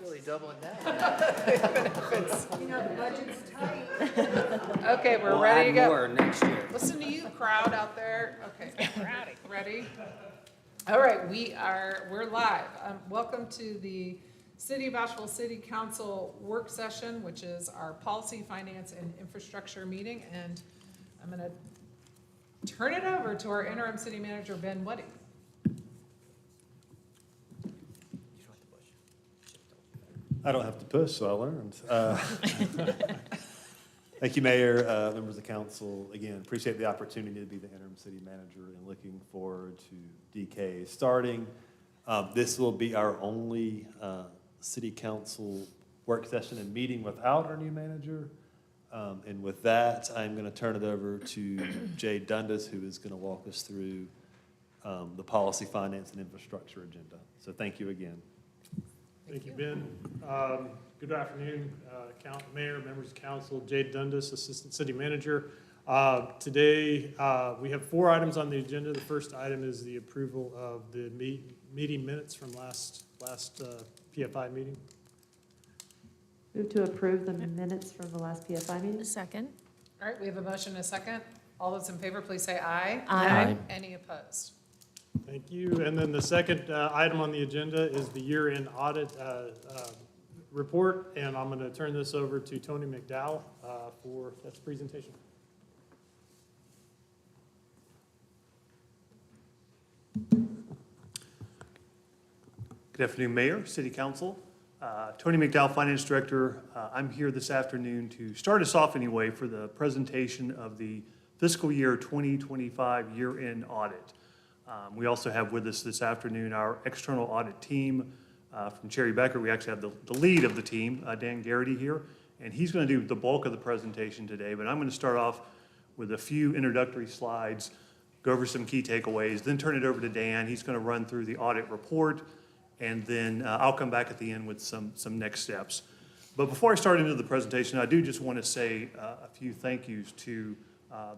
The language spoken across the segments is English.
really doubling down. You know, the budget's tight. Okay, we're We'll ready add to go. more next year. Listen to you, crowd out there. Okay, ready? All right, we're live. Welcome to the City of Asheville City Council work session, which is our policy, finance, and infrastructure meeting. And I'm gonna turn it over to our interim city manager, Ben Woody. I don't have to push, so I learned. Thank you, Mayor, members of council. Again, appreciate the opportunity to be the interim city manager and looking forward to DK starting. This will be our only city council work session and meeting without our new manager. And with that, I'm going to turn it over to Jay Dundas, who is going to walk us through the policy, finance, and infrastructure agenda. So thank you again. Thank you, Ben. Good afternoon, Mayor, members of council. Jade Dundas, Assistant City Manager. Today, we have 4 items on the agenda. The first item is the approval of the meeting minutes from last PFI meeting. Move to approve the minutes from the last PFI meeting? Second. All right, we have a motion and a second. All those in favor, please say aye. Aye. Any opposed? Thank you. And then the second item on the agenda is the year-end audit report. And I'm going to turn this over to Tony McDowell for that presentation. Good afternoon, Mayor, City Council. Tony McDowell, Finance Director. I'm here this afternoon to start us off anyway for the presentation of the fiscal year 2025 year-end audit. We also have with us this afternoon our external audit team from Cherry Becker. We actually have the lead of the team, Dan Garrity here, and he's going to do the bulk of the presentation today. But I'm going to start off with a few introductory slides, go over some key takeaways, then turn it over to Dan. He's going to run through the audit report, and then I'll come back at the end with some next steps. But before I start into the presentation, I do just want to say a few thank yous to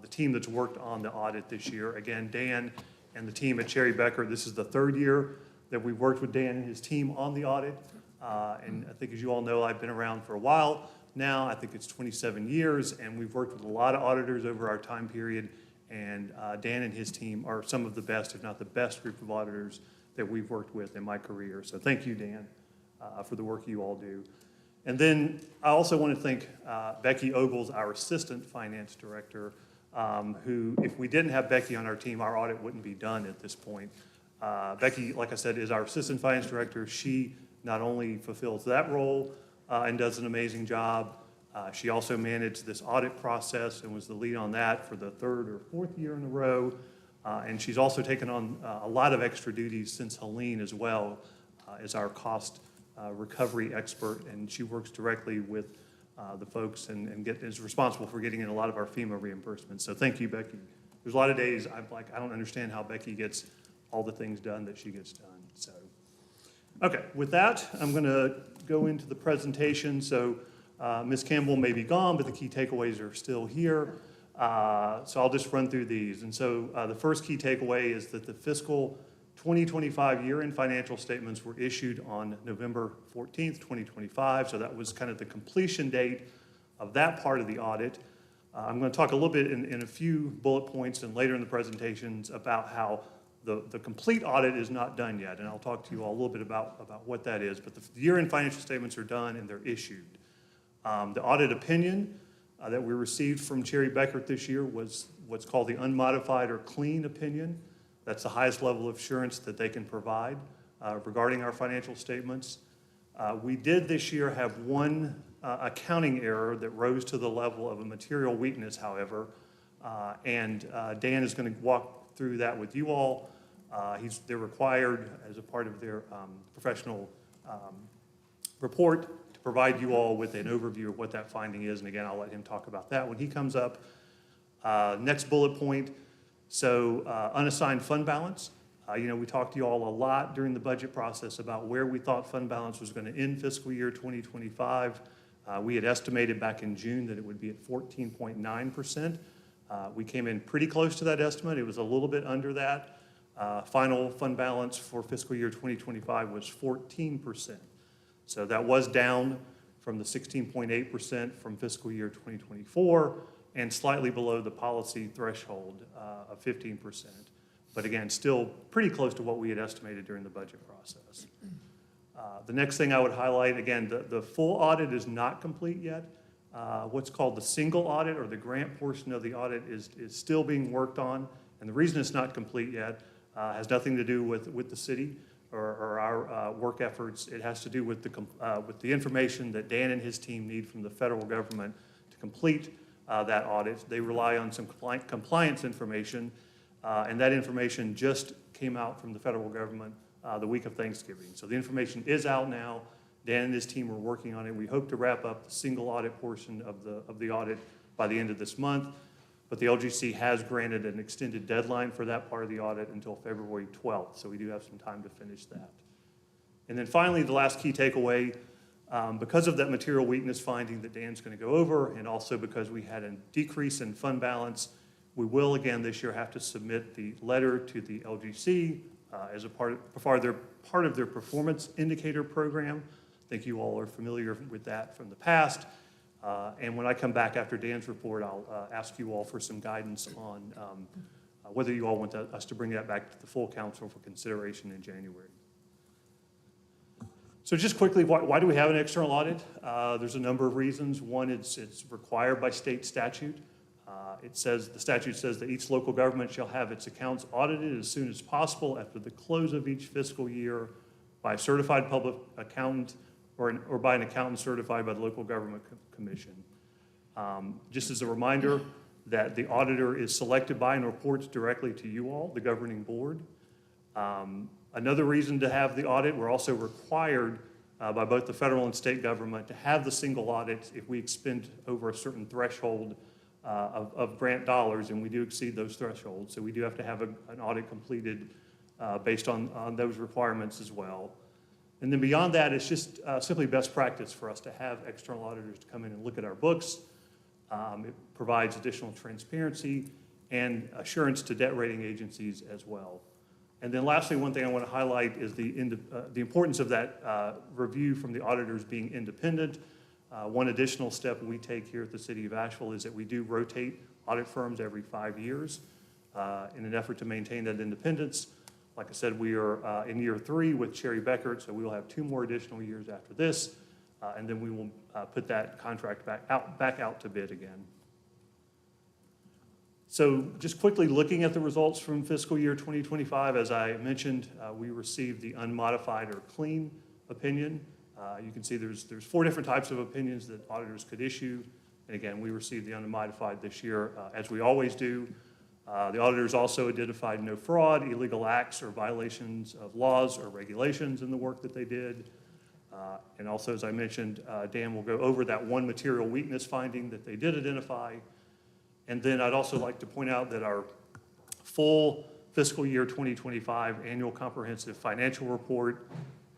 the team that's worked on the audit this year. Again, Dan and the team at Cherry Becker, this is the 3rd year that we've worked with Dan and his team on the audit. And I think, as you all know, I've been around for a while now. I think it's 27 years, and we've worked with a lot of auditors over our time period. And Dan and his team are some of the best, if not the best, group of auditors that we've worked with in my career. So thank you, Dan, for the work you all do. And then I also want to thank Becky Ogles, our Assistant Finance Director, who, if we didn't have Becky on our team, our audit wouldn't be done at this point. Becky, like I said, is our Assistant Finance Director. She not only fulfills that role and does an amazing job, she also managed this audit process and was the lead on that for the 3rd or 4th year in a row. And she's also taken on a lot of extra duties since Helene as well as our cost recovery expert, and she works directly with the folks and is responsible for getting in a lot of our FEMA reimbursements. So thank you, Becky. There's a lot of days I'm like, I don't understand how Becky gets all the things done that she gets done. So, okay, with that, I'm going to go into the presentation. So Ms. Campbell may be gone, but the key takeaways are still here. So I'll just run through these. And so the first key takeaway is that the fiscal 2025 year-end financial statements were issued on November 14th, 2025. So that was kind of the completion date of that part of the audit. I'm going to talk a little bit in a few bullet points and later in the presentations about how the complete audit is not done yet. And I'll talk to you all a little bit about what that is. But the year-end financial statements are done and they're issued. The audit opinion that we received from Cherry Becker this year was what's called the unmodified or clean opinion. That's the highest level of assurance that they can provide regarding our financial statements. We did this year have one accounting error that rose to the level of a material weakness, however, and Dan is going to walk through that with you all. They're required as a part of their professional report to provide you all with an overview of what that finding is. And again, I'll let him talk about that when he comes up. Next bullet point, so unassigned fund balance. We talked to you all a lot during the budget process about where we thought fund balance was going to end fiscal year 2025. We had estimated back in June that it would be at 14.9%. We came in pretty close to that estimate. It was a little bit under that. Final fund balance for fiscal year 2025 was 14%. So that was down from the 16.8% from fiscal year 2024 and slightly below the policy threshold of 15%. But again, still pretty close to what we had estimated during the budget process. The next thing I would highlight, again, the full audit is not complete yet. What's called the single audit or the grant portion of the audit is still being worked on. And the reason it's not complete yet has nothing to do with the city or our work efforts. It has to do with the information that Dan and his team need from the federal government to complete that audit. They rely on some compliance information, and that information just came out from the federal government the week of Thanksgiving. So the information is out now. Dan and his team are working on it. We hope to wrap up the single audit portion of the audit by the end of this month. But the LGC has granted an extended deadline for that part of the audit until February 12th. So we do have some time to finish that. And then finally, the last key takeaway, because of that material weakness finding that Dan's going to go over, and also because we had a decrease in fund balance, we will again this year have to submit the letter to the LGC as a part of their performance indicator program. I think you all are familiar with that from the past. And when I come back after Dan's report, I'll ask you all for some guidance on whether you all want us to bring that back to the full council for consideration in January. So just quickly, why do we have an external audit? There's a number of reasons. One, it's required by state statute. The statute says that each local government shall have its accounts audited as soon as possible after the close of each fiscal year by a certified public accountant or by an accountant certified by the local government commission. Just as a reminder that the auditor is selected by and reports directly to you all, the governing board. Another reason to have the audit, we're also required by both the federal and state government to have the single audit if we expend over a certain threshold of grant dollars, and we do exceed those thresholds. So we do have to have an audit completed based on those requirements as well. And then beyond that, it's just simply best practice for us to have external auditors to come in and look at our books. It provides additional transparency and assurance to debt rating agencies as well. And then lastly, one thing I want to highlight is the importance of that review from the auditors being independent. One additional step we take here at the City of Asheville is that we do rotate audit firms every 5 years in an effort to maintain that independence. Like I said, we are in year 3 with Cherry Beckert, so we will have 2 more additional years after this, and then we will put that contract back out to bid again. So just quickly looking at the results from fiscal year 2025, as I mentioned, we received the unmodified or clean opinion. You can see there's 4 different types of opinions that auditors could issue. And again, we received the unmodified this year, as we always do. The auditors also identified no fraud, illegal acts, or violations of laws or regulations in the work that they did. And also, as I mentioned, Dan will go over that one material weakness finding that they did identify. And then I'd also like to point out that our full fiscal year 2025 annual comprehensive financial report,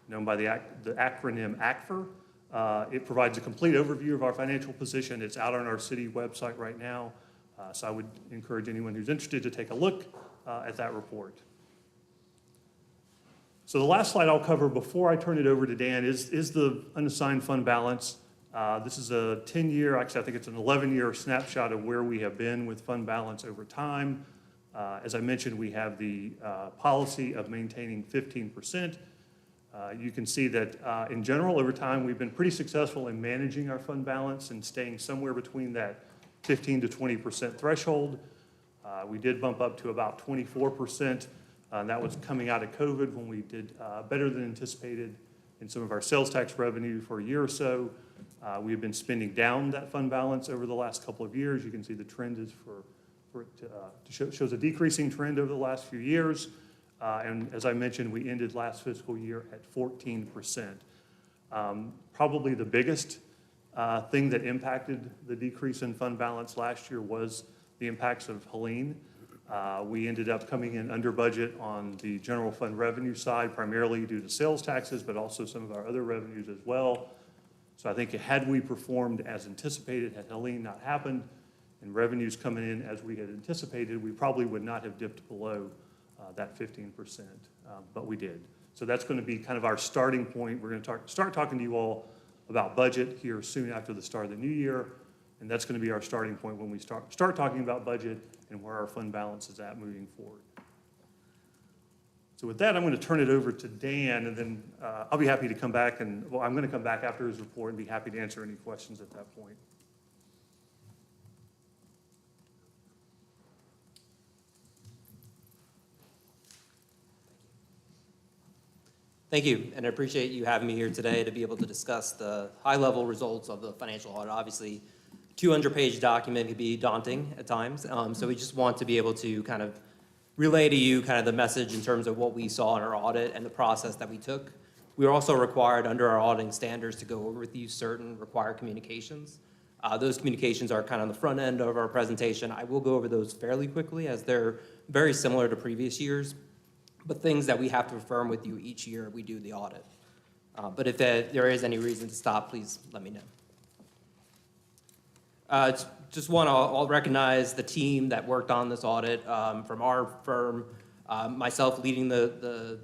known by the acronym ACFR, it provides a complete overview of our financial position. It's out on our city website right now. So I would encourage anyone who's interested to take a look at that report. So the last slide I'll cover before I turn it over to Dan is the unassigned fund balance. This is a 10-year, actually I think it's an 11-year snapshot of where we have been with fund balance over time. As I mentioned, we have the policy of maintaining 15%. You can see that in general, over time, we've been pretty successful in managing our fund balance and staying somewhere between that 15 to 20% threshold. We did bump up to about 24%, and that was coming out of COVID when we did better than anticipated in some of our sales tax revenue for a year or so. We've been spending down that fund balance over the last couple of years. You can see the trend is shows a decreasing trend over the last few years. And as I mentioned, we ended last fiscal year at 14%. Probably the biggest thing that impacted the decrease in fund balance last year was the impacts of Helene. We ended up coming in under budget on the general fund revenue side, primarily due to sales taxes, but also some of our other revenues as well. So I think had we performed as anticipated, had Helene not happened, and revenues coming in as we had anticipated, we probably would not have dipped below that 15%, but we did. So that's going to be kind of our starting point. We're going to start talking to you all about budget here soon after the start of the new year. And that's going to be our starting point when we start talking about budget and where our fund balance is at moving forward. So with that, I'm going to turn it over to Dan, and then I'll be happy to come back I'm going to come back after his report and be happy to answer any questions at that point. Thank you, and I appreciate you having me here today to be able to discuss the high-level results of the financial audit. Obviously, 200-page document can be daunting at times, so we just want to be able to kind of relay to you kind of the message in terms of what we saw in our audit and the process that we took. We are also required under our auditing standards to go over with you certain required communications. Those communications are kind of on the front end of our presentation. I will go over those fairly quickly as they're very similar to previous years, but things that we have to affirm with you each year we do the audit. But if there is any reason to stop, please let me know. Just want to all recognize the team that worked on this audit from our firm, myself leading the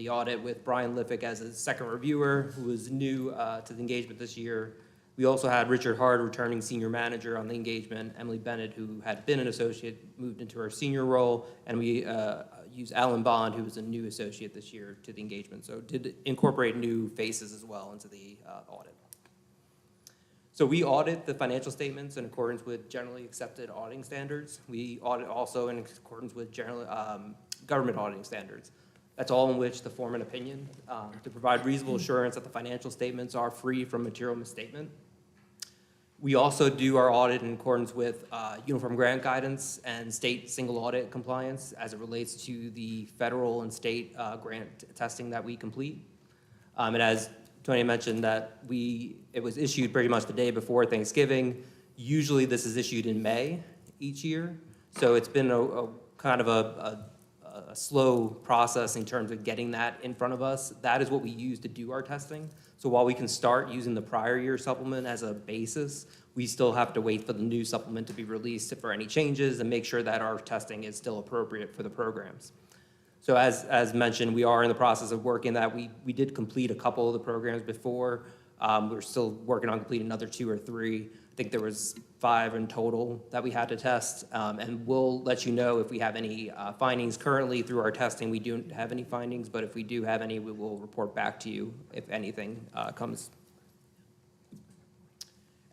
audit with Brian Liffick as a second reviewer, who was new to the engagement this year. We also had Richard Hard, returning senior manager on the engagement, Emily Bennett, who had been an associate, moved into her senior role, and we used Alan Bond, who was a new associate this year, to the engagement. So did incorporate new faces as well into the audit. So we audit the financial statements in accordance with generally accepted auditing standards. We audit also in accordance with general government auditing standards. That's all in which to form an opinion to provide reasonable assurance that the financial statements are free from material misstatement. We also do our audit in accordance with uniform grant guidance and state single audit compliance as it relates to the federal and state grant testing that we complete. And as Tony mentioned, that it was issued pretty much the day before Thanksgiving. Usually this is issued in May each year. So it's been a kind of a slow process in terms of getting that in front of us. That is what we use to do our testing. So while we can start using the prior year supplement as a basis, we still have to wait for the new supplement to be released for any changes and make sure that our testing is still appropriate for the programs. So as mentioned, we are in the process of working that. We did complete a couple of the programs before. We're still working on completing another 2 or 3. I think there was 5 in total that we had to test. And we'll let you know if we have any findings. Currently, through our testing, we don't have any findings, but if we do have any, we will report back to you if anything comes.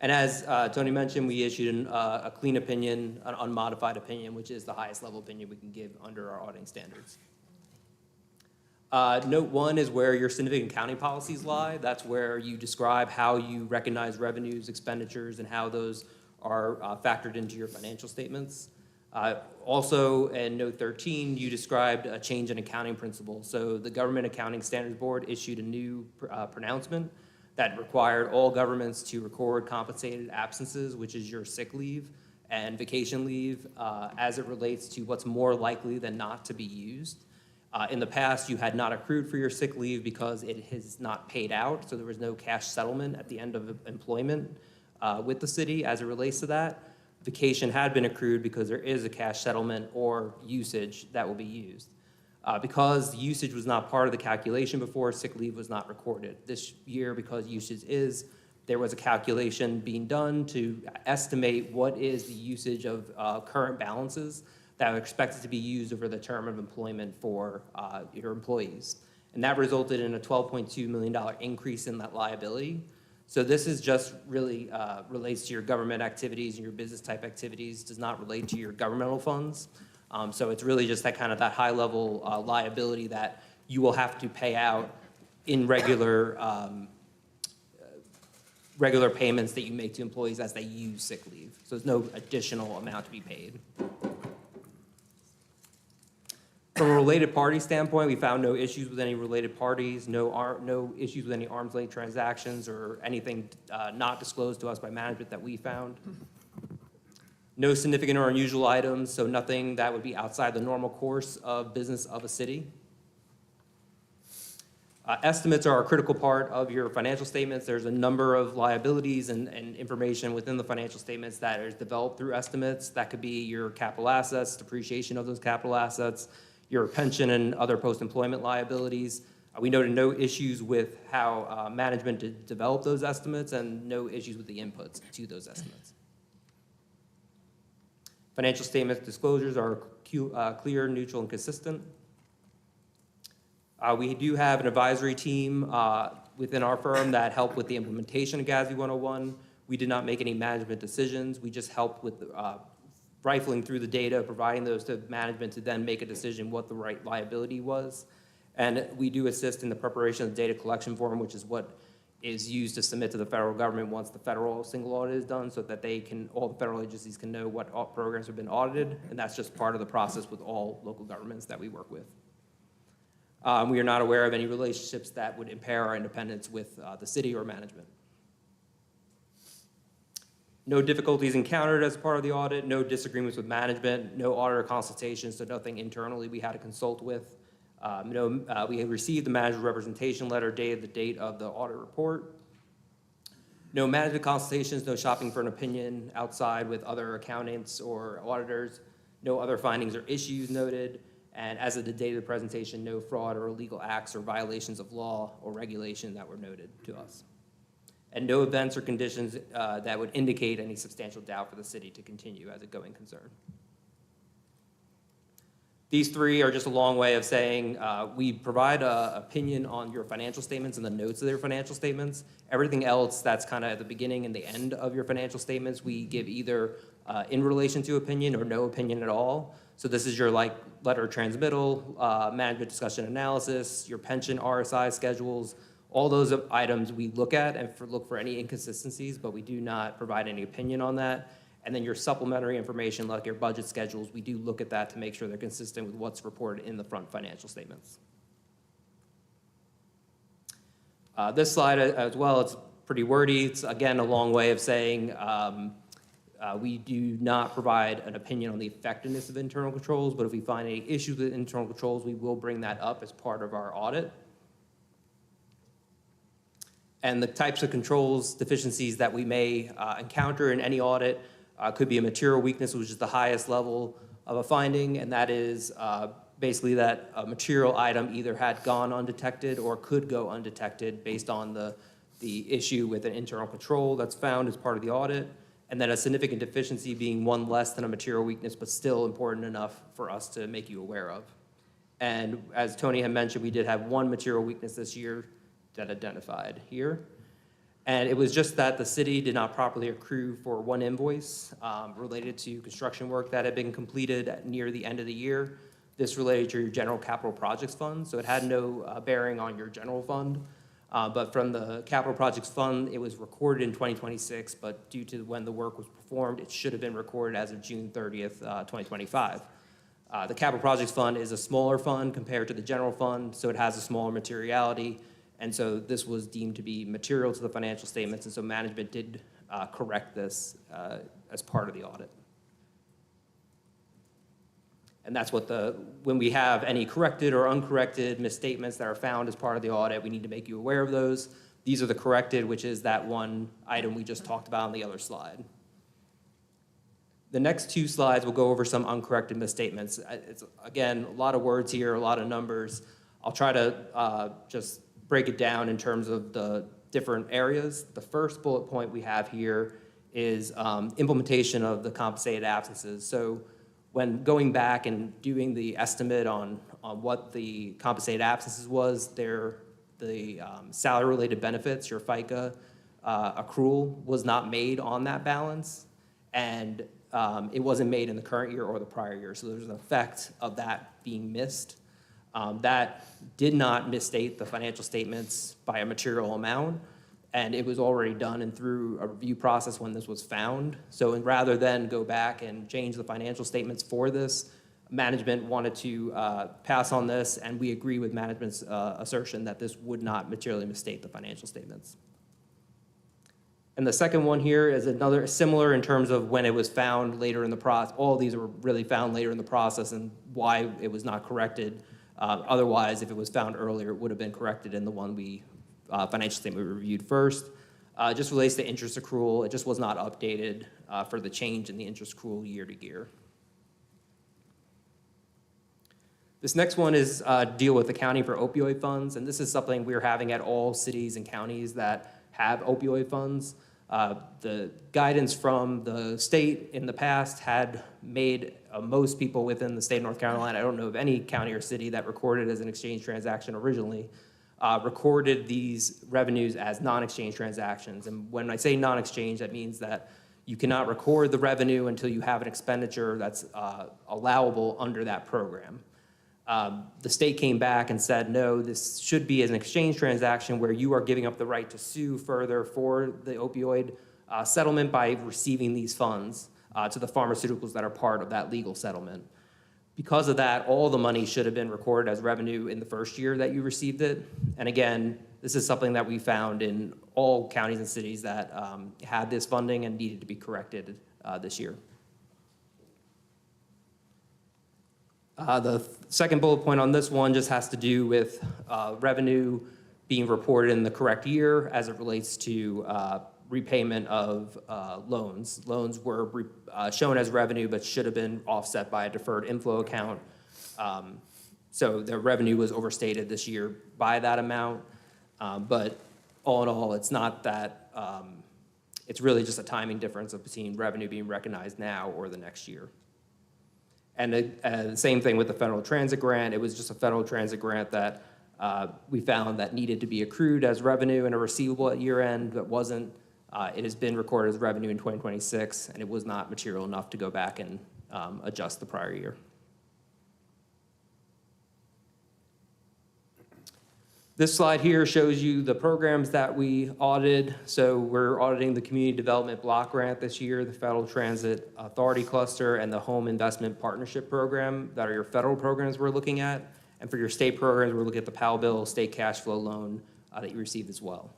And as Tony mentioned, we issued a clean opinion, an unmodified opinion, which is the highest level opinion we can give under our auditing standards. Note 1 is where your significant accounting policies lie. That's where you describe how you recognize revenues, expenditures, and how those are factored into your financial statements. Also, in note 13, you described a change in accounting principles. So the Government Accounting Standards Board issued a new pronouncement that required all governments to record compensated absences, which is your sick leave and vacation leave, as it relates to what's more likely than not to be used. In the past, you had not accrued for your sick leave because it has not paid out, so there was no cash settlement at the end of employment with the city as it relates to that. Vacation had been accrued because there is a cash settlement or usage that will be used. Because usage was not part of the calculation before, sick leave was not recorded. This year, because usage is, there was a calculation being done to estimate what is the usage of current balances that are expected to be used over the term of employment for your employees. And that resulted in a $12.2 million increase in that liability. So this is just really relates to your government activities and your business type activities, does not relate to your governmental funds. So it's really just that kind of that high level liability that you will have to pay out in regular payments that you make to employees as they use sick leave. So there's no additional amount to be paid. From a related party standpoint, we found no issues with any related parties, no issues with any arm's length transactions or anything not disclosed to us by management that we found. No significant or unusual items, so nothing that would be outside the normal course of business of a city. Estimates are a critical part of your financial statements. There's a number of liabilities and information within the financial statements that is developed through estimates. That could be your capital assets, depreciation of those capital assets, your pension and other post-employment liabilities. We noted no issues with how management did develop those estimates and no issues with the inputs to those estimates. Financial statement disclosures are clear, neutral, and consistent. We do have an advisory team within our firm that helped with the implementation of GASB 101. We did not make any management decisions. We just helped with rifling through the data, providing those to management to then make a decision what the right liability was. And we do assist in the preparation of the data collection form, which is what is used to submit to the federal government once the federal single audit is done, so that they can, all the federal agencies can know what programs have been audited, and that's just part of the process with all local governments that we work with. We are not aware of any relationships that would impair our independence with the city or management. No difficulties encountered as part of the audit, no disagreements with management, no auditor consultations, so nothing internally we had to consult with. We had received the manager representation letter dated the date of the audit report. No management consultations, no shopping for an opinion outside with other accountants or auditors, no other findings or issues noted, and as of the date of the presentation, no fraud or illegal acts or violations of law or regulation that were noted to us. And no events or conditions that would indicate any substantial doubt for the city to continue as a going concern. These three are just a long way of saying we provide an opinion on your financial statements and the notes of their financial statements. Everything else that's kind of at the beginning and the end of your financial statements, we give either in relation to opinion or no opinion at all. So this is your letter of transmittal, management discussion analysis, your pension RSI schedules, all those items we look at and look for any inconsistencies, but we do not provide any opinion on that. And then your supplementary information, like your budget schedules, we do look at that to make sure they're consistent with what's reported in the front financial statements. This slide as well, it's pretty wordy. It's, again, a long way of saying we do not provide an opinion on the effectiveness of internal controls, but if we find any issues with internal controls, we will bring that up as part of our audit. And the types of controls deficiencies that we may encounter in any audit could be a material weakness, which is the highest level of a finding, and that is basically that a material item either had gone undetected or could go undetected based on the issue with an internal control that's found as part of the audit, and then a significant deficiency being one less than a material weakness, but still important enough for us to make you aware of. And as Tony had mentioned, we did have one material weakness this year that identified here. And it was just that the city did not properly accrue for one invoice related to construction work that had been completed near the end of the year. This related to your general capital projects fund, so it had no bearing on your general fund. But from the capital projects fund, it was recorded in 2026, but due to when the work was performed, it should have been recorded as of June 30th, 2025. The capital projects fund is a smaller fund compared to the general fund, so it has a smaller materiality. And so this was deemed to be material to the financial statements, and so management did correct this as part of the audit. And that's what when we have any corrected or uncorrected misstatements that are found as part of the audit, we need to make you aware of those. These are the corrected, which is that one item we just talked about on the other slide. The next two slides will go over some uncorrected misstatements. It's, again, a lot of words here, a lot of numbers. I'll try to just break it down in terms of the different areas. The first bullet point we have here is implementation of the compensated absences. So when going back and doing the estimate on what the compensated absences was, the salary-related benefits, your FICA accrual was not made on that balance, and it wasn't made in the current year or the prior year. So there's an effect of that being missed. That did not misstate the financial statements by a material amount, and it was already done and through a review process when this was found. So rather than go back and change the financial statements for this, management wanted to pass on this, and we agree with management's assertion that this would not materially misstate the financial statements. And the second one here is another similar in terms of when it was found later in the process. All of these were really found later in the process and why it was not corrected. Otherwise, if it was found earlier, it would have been corrected in the one financial statement we reviewed first. It just relates to interest accrual. It just was not updated for the change in the interest accrual year to year. This next one is deal with accounting for opioid funds, and this is something we're having at all cities and counties that have opioid funds. The guidance from the state in the past had made most people within the state of North Carolina, I don't know of any county or city that recorded as an exchange transaction originally, recorded these revenues as non-exchange transactions. And when I say non-exchange, that means that you cannot record the revenue until you have an expenditure that's allowable under that program. The state came back and said, no, this should be an exchange transaction where you are giving up the right to sue further for the opioid settlement by receiving these funds to the pharmaceuticals that are part of that legal settlement. Because of that, all the money should have been recorded as revenue in the first year that you received it. And again, this is something that we found in all counties and cities that had this funding and needed to be corrected this year. The second bullet point on this one just has to do with revenue being reported in the correct year as it relates to repayment of loans. Loans were shown as revenue but should have been offset by a deferred inflow account. So the revenue was overstated this year by that amount. But all in all, it's not that, it's really just a timing difference of between revenue being recognized now or the next year. And the same thing with the federal transit grant. It was just a federal transit grant that we found that needed to be accrued as revenue and a receivable at year end, but wasn't. It has been recorded as revenue in 2026, and it was not material enough to go back and adjust the prior year. This slide here shows you the programs that we audited. So we're auditing the Community Development Block Grant this year, the Federal Transit Authority Cluster, and the Home Investment Partnership Program. That are your federal programs we're looking at. And for your state programs, we're looking at the Powell Bill State Cash Flow Loan that you received as well.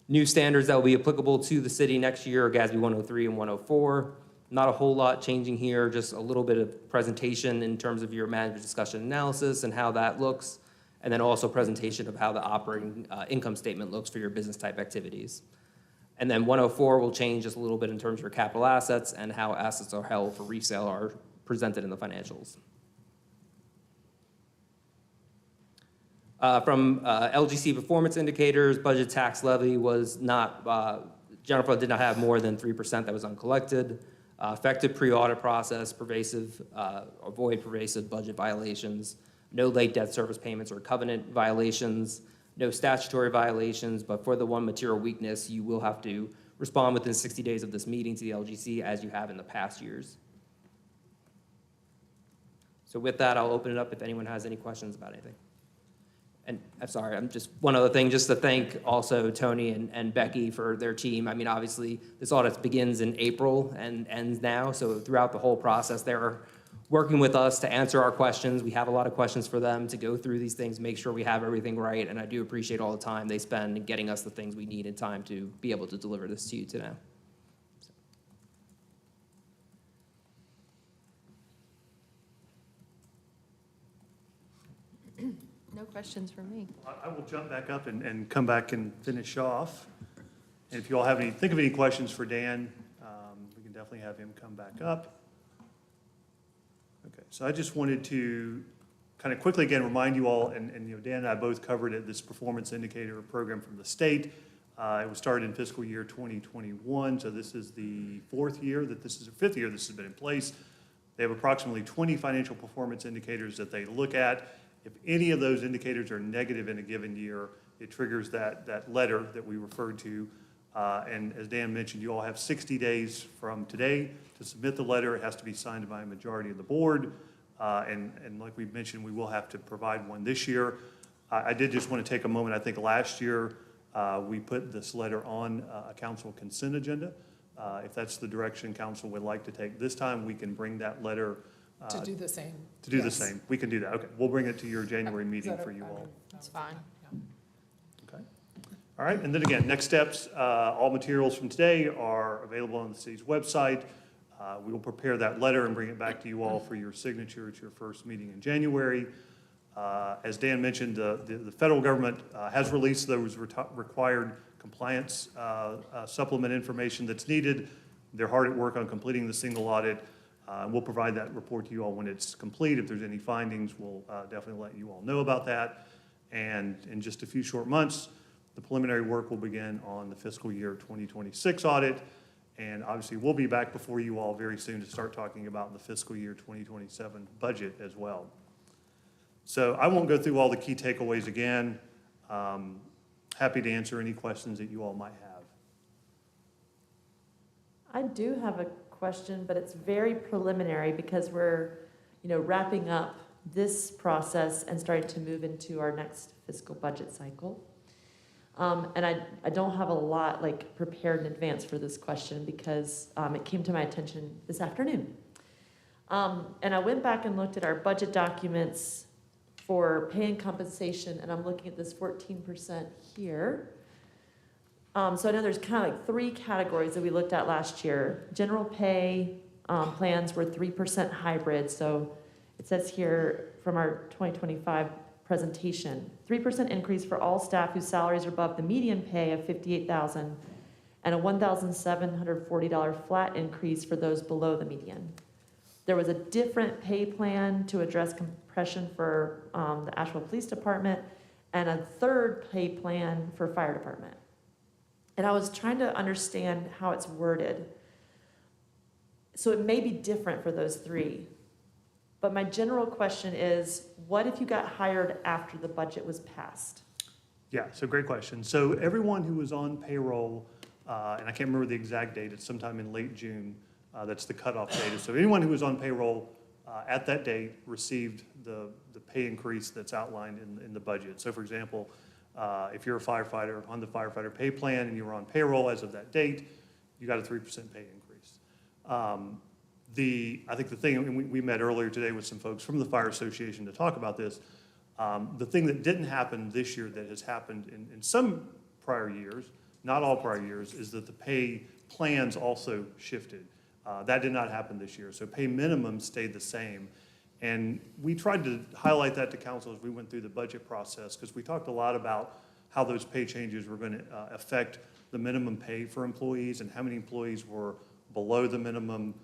New standards that will be applicable to the city next year are GASB 103 and 104. Not a whole lot changing here, just a little bit of presentation in terms of your management discussion analysis and how that looks, and then also presentation of how the operating income statement looks for your business type activities. And then 104 will change just a little bit in terms of your capital assets and how assets are held for resale are presented in the financials. From LGC performance indicators, budget tax levy was not, general fund did not have more than 3% that was uncollected. Effective pre-audit process, avoid pervasive budget violations, no late debt service payments or covenant violations, no statutory violations, but for the one material weakness, you will have to respond within 60 days of this meeting to the LGC as you have in the past years. So with that, I'll open it up if anyone has any questions about anything. And I'm sorry, I'm just, one other thing, just to thank also Tony and Becky for their team. I mean, obviously, this audit begins in April and ends now, so throughout the whole process, they're working with us to answer our questions. We have a lot of questions for them to go through these things, make sure we have everything right, and I do appreciate all the time they spend in getting us the things we need in time to be able to deliver this to you today. No questions from me. I will jump back up and come back and finish off. And if you all have any, think of any questions for Dan, we can definitely have him come back up. Okay, so I just wanted to kind of quickly again remind you all, and you know, Dan and I both covered it, this performance indicator program from the state. It was started in fiscal year 2021, so this is the fifth year this has been in place. They have approximately 20 financial performance indicators that they look at. If any of those indicators are negative in a given year, it triggers that letter that we referred to. And as Dan mentioned, you all have 60 days from today to submit the letter. It has to be signed by a majority of the board. And like we mentioned, we will have to provide one this year. I did just want to take a moment. I think last year we put this letter on a council consent agenda. If that's the direction council would like to take this time, we can bring that letter To do the same. to do the Yes. same. We can do that. Okay, we'll bring it to your January Is meeting that for a- you I all. mean, That's fine. Yeah. Okay. All right, and then again, next steps, all materials from today are available on the city's website. We will prepare that letter and bring it back to you all for your signature at your first meeting in January. As Dan mentioned, the federal government has released those required compliance supplement information that's needed. They're hard at work on completing the single audit. We'll provide that report to you all when it's complete. If there's any findings, we'll definitely let you all know about that. And in just a few short months, the preliminary work will begin on the fiscal year 2026 audit. And obviously, we'll be back before you all very soon to start talking about the fiscal year 2027 budget as well. So I won't go through all the key takeaways again. Happy to answer any questions that you all might have. I do have a question, but it's very preliminary because we're, wrapping up this process and starting to move into our next fiscal budget cycle. And I don't have a lot prepared in advance for this question because it came to my attention this afternoon. And I went back and looked at our budget documents for pay and compensation, and I'm looking at this 14% here. So I know there's kind of 3 categories that we looked at last year. General pay plans were 3% hybrid, so it says here from our 2025 presentation, 3% increase for all staff whose salaries are above the median pay of $58,000 and a $1,740 flat increase for those below the median. There was a different pay plan to address compression for the Asheville Police Department and a third pay plan for fire department. And I was trying to understand how it's worded. So it may be different for those 3. But my general question is, what if you got hired after the budget was passed? Yeah, so great question. So everyone who was on payroll, and I can't remember the exact date, it's sometime in late June, that's the cutoff date. So anyone who was on payroll at that date received the pay increase that's outlined in the budget. So for example, if you're a firefighter on the firefighter pay plan and you were on payroll as of that date, you got a 3% pay increase. I think the thing, and we met earlier today with some folks from the Fire Association to talk about this. The thing that didn't happen this year that has happened in some prior years, not all prior years, is that the pay plans also shifted. That did not happen this year. So pay minimums stayed the same. And we tried to highlight that to council as we went through the budget process, because we talked a lot about how those pay changes were going to affect the minimum pay for employees and how many employees were below the minimum,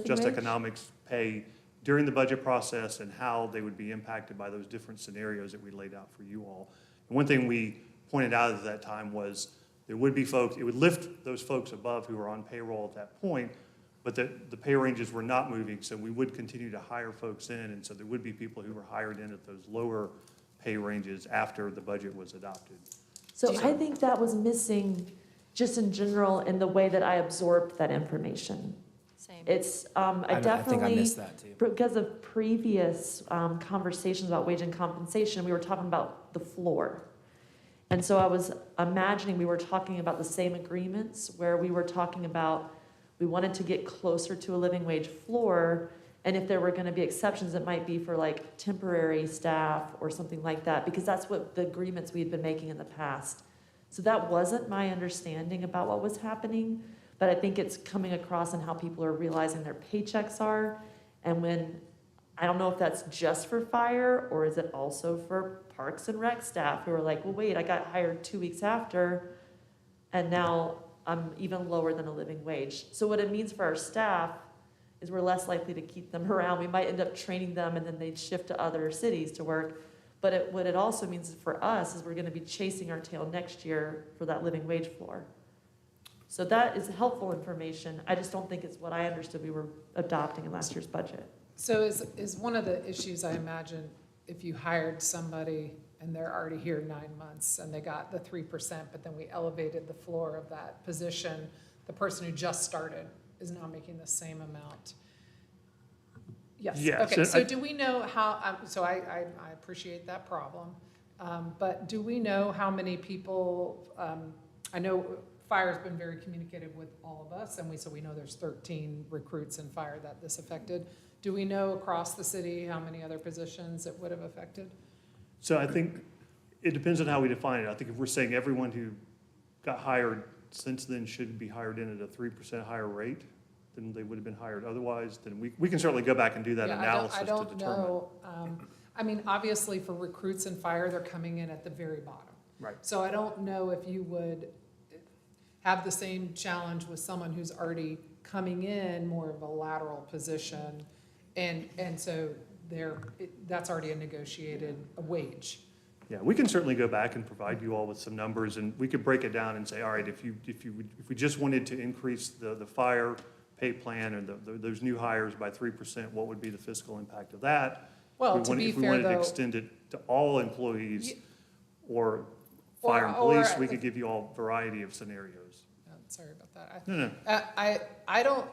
just wage? economics pay during the budget process and how they would be impacted by those different scenarios that we laid out for you all. And one thing we pointed out at that time was there would be folks, it would lift those folks above who were on payroll at that point, but the pay ranges were not moving, so we would continue to hire folks in, and so there would be people who were hired in at those lower pay ranges after the budget was adopted. So I think that was missing just in general in the way that I absorbed that information. Same. It's, I think I definitely, missed that too. because of previous conversations about wage and compensation, we were talking about the floor. And so I was imagining we were talking about the same agreements where we were talking about we wanted to get closer to a living wage floor, and if there were gonna be exceptions, it might be for temporary staff or something like that, because that's what the agreements we had been making in the past. So that wasn't my understanding about what was happening, but I think it's coming across in how people are realizing their paychecks are. And when, I don't know if that's just for fire, or is it also for Parks and Rec staff who are like, well, wait, I got hired 2 weeks after, and now I'm even lower than a living wage. So what it means for our staff is we're less likely to keep them around. We might end up training them and then they'd shift to other cities to work. But what it also means for us is we're gonna be chasing our tail next year for that living wage floor. So that is helpful information. I just don't think it's what I understood we were adopting in last year's budget. So is one of the issues, I imagine, if you hired somebody and they're already here 9 months and they got the 3%, but then we elevated the floor of that position, the person who just started is now making the same amount. Yes, Yes, okay, and so I- do we know how, so I appreciate that problem, but do we know how many people, I know fire's been very communicative with all of us, and so we know there's 13 recruits in fire that this affected. Do we know across the city how many other positions it would have affected? So I think it depends on how we define it. I think if we're saying everyone who got hired since then should be hired in at a 3% higher rate than they would have been hired otherwise, then we can certainly go back and do that Yeah, analysis I to don't determine. know. I mean, obviously for recruits in fire, they're coming in at the very bottom. Right. So I don't know if you would have the same challenge with someone who's already coming in more of a lateral position. And so that's already a negotiated wage. Yeah, we can certainly go back and provide you all with some numbers, and we could break it down and say, all right, if we just wanted to increase the fire pay plan or those new hires by 3%, what would be the fiscal impact of that? Well, If to we wanted- be If we fair, wanted to though. extend it to all employees or Or- fire and or police, at we the- could give you all a variety of scenarios. Sorry about that. No, no, I don't,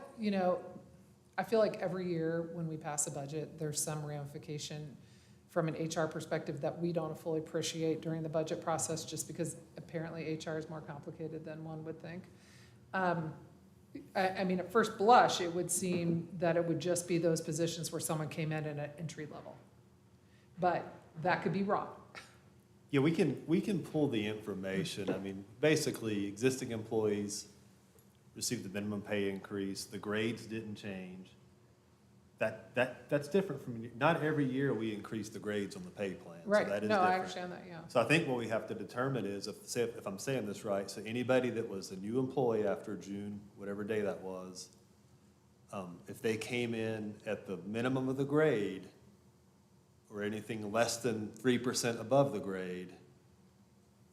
I feel like every year when we pass a budget, there's some ramification from an HR perspective that we don't fully appreciate during the budget process, just because apparently HR is more complicated than one would think. I mean, at first blush, it would seem that it would just be those positions where someone came in at an entry level. But that could be wrong. Yeah, we can pull the information. I mean, basically, existing employees received the minimum pay increase, the grades didn't change. That's different from, not every year we increase the grades on the pay plan. So Right, that is no, I different. understand that, yeah. So I think what we have to determine is, if I'm saying this right, so anybody that was a new employee after June, whatever day that was, if they came in at the minimum of the grade, or anything less than 3% above the grade,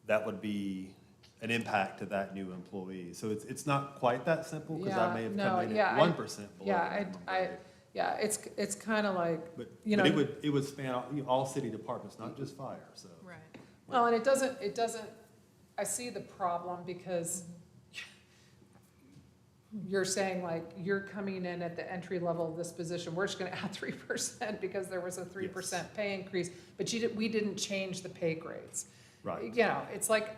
that would be an impact to that new employee. So it's not quite that simple, because I may have Yeah, no, come in yeah, at 1% below the minimum grade. Yeah, it's kind of like, But you know. it would span all city departments, not just fire, so. Right. Well, and it doesn't, I see the problem because you're saying like, you're coming in at the entry level of this position, we're just gonna add 3% because there was a 3% pay increase, but we didn't change the pay grades. Right. You know, it's like,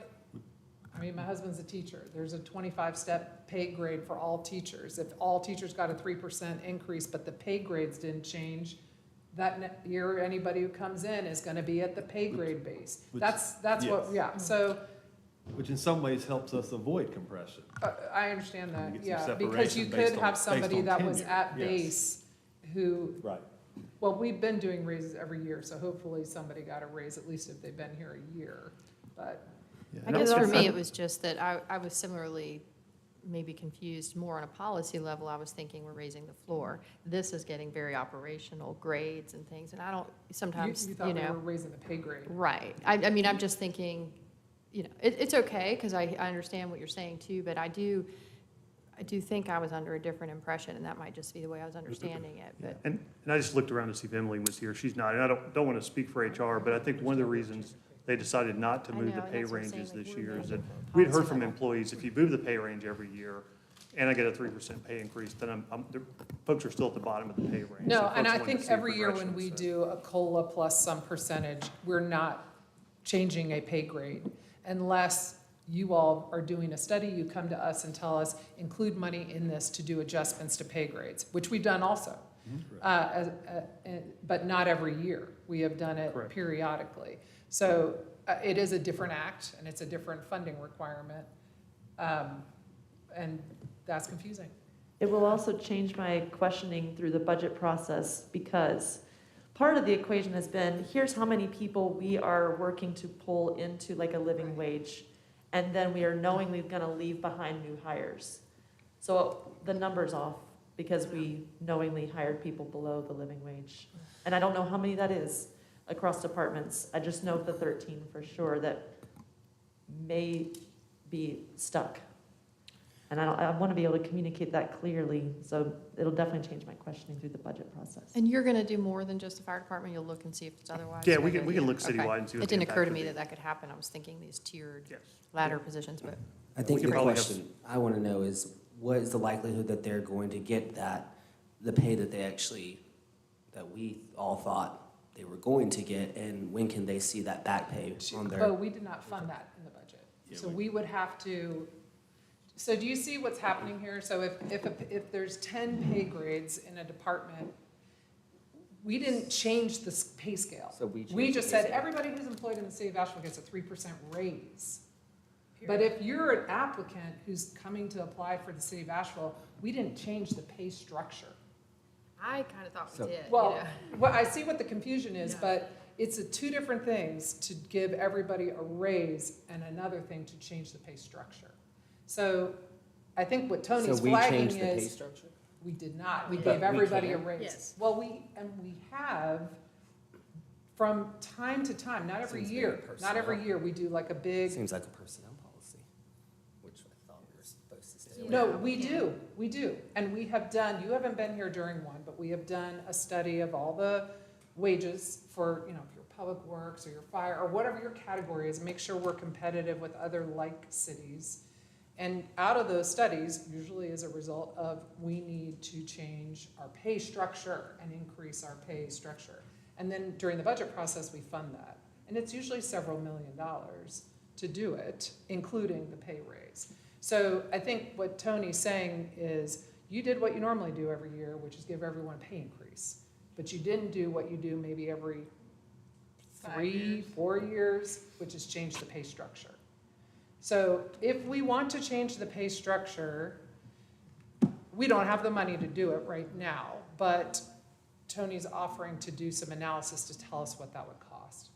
I mean, my husband's a teacher, there's a 25-step pay grade for all teachers. If all teachers got a 3% increase, but the pay grades didn't change, that year, anybody who comes in is gonna be at the pay grade base. Which- That's what, yes. yeah, so, Which in some ways helps us avoid compression. I understand And that, we get yeah, some because you separation could based have on somebody that was tenure. at Yes. base who, Right. well, we've been doing raises every year, so hopefully somebody got a raise, at least if they've been here a year, but, I guess for me, it was just that I was similarly maybe confused more on a policy level. I was thinking we're raising the floor. This is getting very operational grades and things, and I don't, sometimes, you you thought we were know. raising the pay grade. Right. I mean, I'm just thinking, you know, it's okay, because I understand what you're saying too, but I do think I was under a different impression, and that might just be the way I was understanding it, but. And I just looked around to see if Emily was here. She's not. And I don't want to speak for HR, but I think one of the reasons they decided not to I move know, the and pay that's what I'm saying, ranges like, this we're year is making that we'd heard policy from level. employees, if you move the pay range every year and I get a 3% pay increase, then folks are still at the bottom of the pay range. No, So and folks I wanted to think see every year when progression, we so. do a COLA plus some percentage, we're not changing a pay grade unless you all are doing a study, you come to us and tell us, include money in this to do adjustments to pay grades, which we've done also. But not every year. We have done it Correct. periodically. So it is a different act and it's a different funding requirement. And that's confusing. It will also change my questioning through the budget process, because part of the equation has been, here's how many people we are working to pull into like a living wage, and then we are knowingly gonna leave behind new hires. So the number's off, because we knowingly hired people below the living wage. And I don't know how many that is across departments. I just know the 13 for sure that may be stuck. And I want to be able to communicate that clearly, so it'll definitely change my questioning through the budget process. And you're gonna do more than just the fire department? You'll look and see if it's otherwise? Yeah, we can look Okay. citywide and see what It the didn't occur impact to would me be. that that could happen. I was thinking these tiered Yes. ladder positions, but. I think could the probably have- question I want to know is, what is the likelihood that they're going to get the pay that that we all thought they were going to get, and when can they see that back pay on But their? we did not fund that in the budget. Yeah, So we would have to, so do you see what's happening here? So if there's 10 pay grades in a department, we didn't change the pay scale. So we We changed just the pay said, scale. everybody who's employed in the city of Asheville gets a 3% raise. But if you're an applicant who's coming to apply for the city of Asheville, we didn't change the pay structure. I kind of thought So- we did, Well, I see what the confusion is, but it's two different things to give everybody a raise and another thing to change the pay structure. So I think what Tony's So we flagging changed the pay is, structure? we did not. We But gave we everybody a can? raise. Yes. Well, we have, from time to time, not every Seems very year, not every personnel. year, we do like a big, Seems like a personnel policy, which I thought we were supposed to stay away no, from. we do. And we have done, you haven't been here during one, but we have done a study of all the wages for, you know, your public works or your fire, or whatever your category is, make sure we're competitive with other like cities. And out of those studies, usually as a result of, we need to change our pay structure and increase our pay structure. And then during the budget process, we fund that. And it's usually several $1 million to do it, including the pay raise. So I think what Tony's saying is, you did what you normally do every year, which is give everyone a pay increase. But you didn't do what you do maybe every 3, 4 years, which is change the pay structure. So if we want to change the pay structure, we don't have the money to do it right now, but Tony's offering to do some analysis to tell us what that would cost.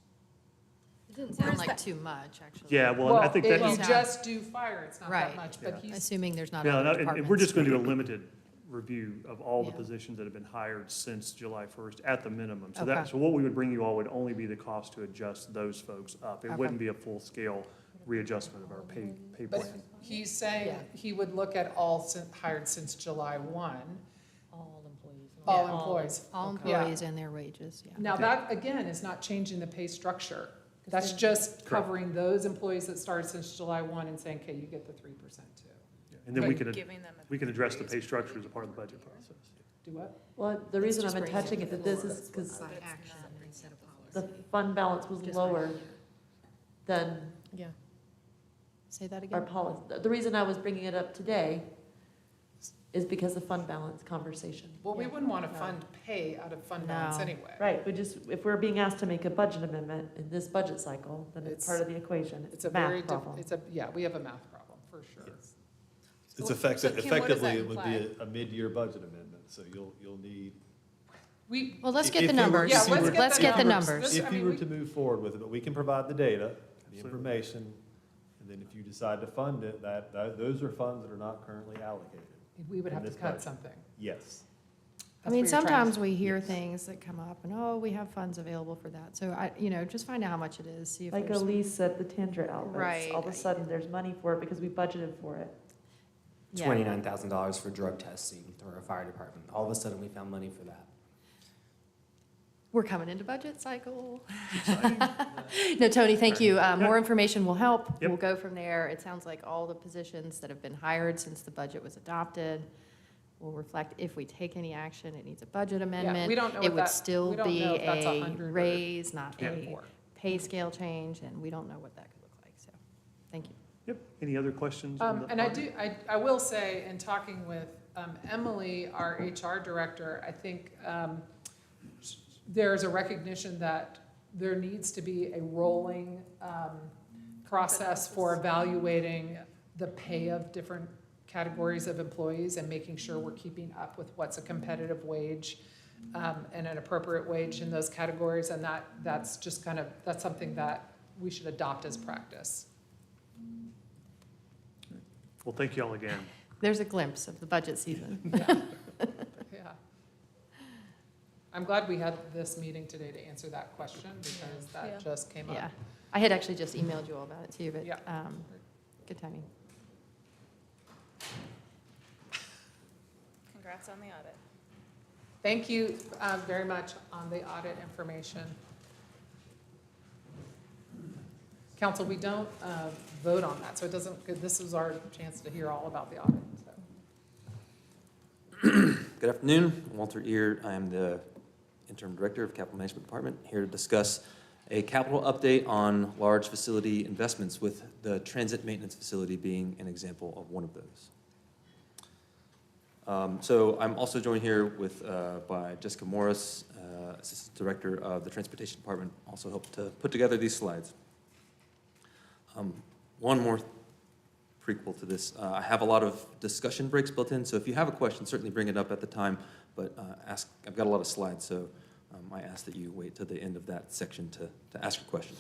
It didn't sound like too much, actually. Yeah, well, I think that If you needs, just do fire, it's not that Right. much, but he's, Assuming there's not yeah, other and departments. we're just going to do a limited review of all the Yeah. positions that have been hired since July 1st at the minimum. So Okay. that, so what we would bring you all would only be the cost to adjust those folks up. It Okay. wouldn't be a full-scale readjustment of our pay but plan. he's saying Yeah. he would look at all hired since July 1, All employees. all Yeah. employees. All Okay. Yeah. employees and their wages, yeah. Now, that, again, is not changing the pay structure. That's just covering those employees that started since July 1 and saying, okay, you get the 3% too. And then we Right. can, Giving them a we can address the pay structure as a part of the budget process. Do what? Well, the reason just I'm brings it attaching to it to the this floor. is because By action instead of the policy. fund balance was Just lower bring it. than Yeah. Say that our again? policy. The reason I was bringing it up today is because the fund balance conversation. Well, we Yeah. wouldn't want to fund pay out of fund balance No. anyway. Right, we just, if we're being asked to make a budget amendment in this budget cycle, then it's It's- part of the equation. It's It's a a very, math problem. it's a, yeah, we have a math problem, for sure. It's So, effective, Kim, what does that effectively, it would be imply? a mid-year budget amendment, so you'll need. We, Well, let's If get you the were- numbers. yeah, if you were- Let's get the numbers. This- I If mean, you were we- to move forward with it, but we can provide the data, the Absolutely. information, and then if you decide to fund it, those are funds that are not currently allocated. we would in have to this cut budget. something. Yes. I That's mean, what you're trying to- sometimes we hear Yes. things that come up and, oh, we have funds available for that. So just find out how much it is, see if Like there's. Elise said, the Tandra outlets, Right. all of a sudden, there's money for it because we budgeted for it. Yeah. $29,000 for drug testing through our fire department. All of a sudden, we found money for that. We're coming into budget cycle. No, Tony, thank you. More information will help. Yep. We'll go from there. It sounds like all the positions that have been hired since the budget was adopted will reflect, if we take any action, it needs a budget amendment. we don't know It what would that- still we don't be know if that's a 100 or raise, not Yeah. a pay scale change, and we don't know what that could look like, so, thank you. Yep. Any other questions? on the And I audit? do, I will say, in talking with Emily, our HR director, I think there's a recognition that there needs to be a rolling process for evaluating the pay of different categories of employees and making sure we're keeping up with what's a competitive wage and an appropriate wage in those categories. And that's just kind of, that's something that we should adopt as practice. Well, thank you all again. There's a glimpse of the budget season. Yeah. I'm glad we had this meeting today to answer that question because Yeah. that just came up. Yeah. I had actually just emailed you all about it too, but Yeah. good timing. Congrats on the audit. Thank you very much on the audit information. Council, we don't vote on that, so it doesn't, this is our chance to hear all about the audit, so. Good afternoon, I'm Walter Ear. I am the interim director of Capital Management Department, here to discuss a capital update on large facility investments, with the transit maintenance facility being an example of one of those. So I'm also joined here with, by Jessica Morris, Assistant Director of the Transportation Department, also helped to put together these slides. One more prequel to this. I have a lot of discussion breaks built in, so if you have a question, certainly bring it up at the time, but I've got a lot of slides, so I ask that you wait till the end of that section to ask your question.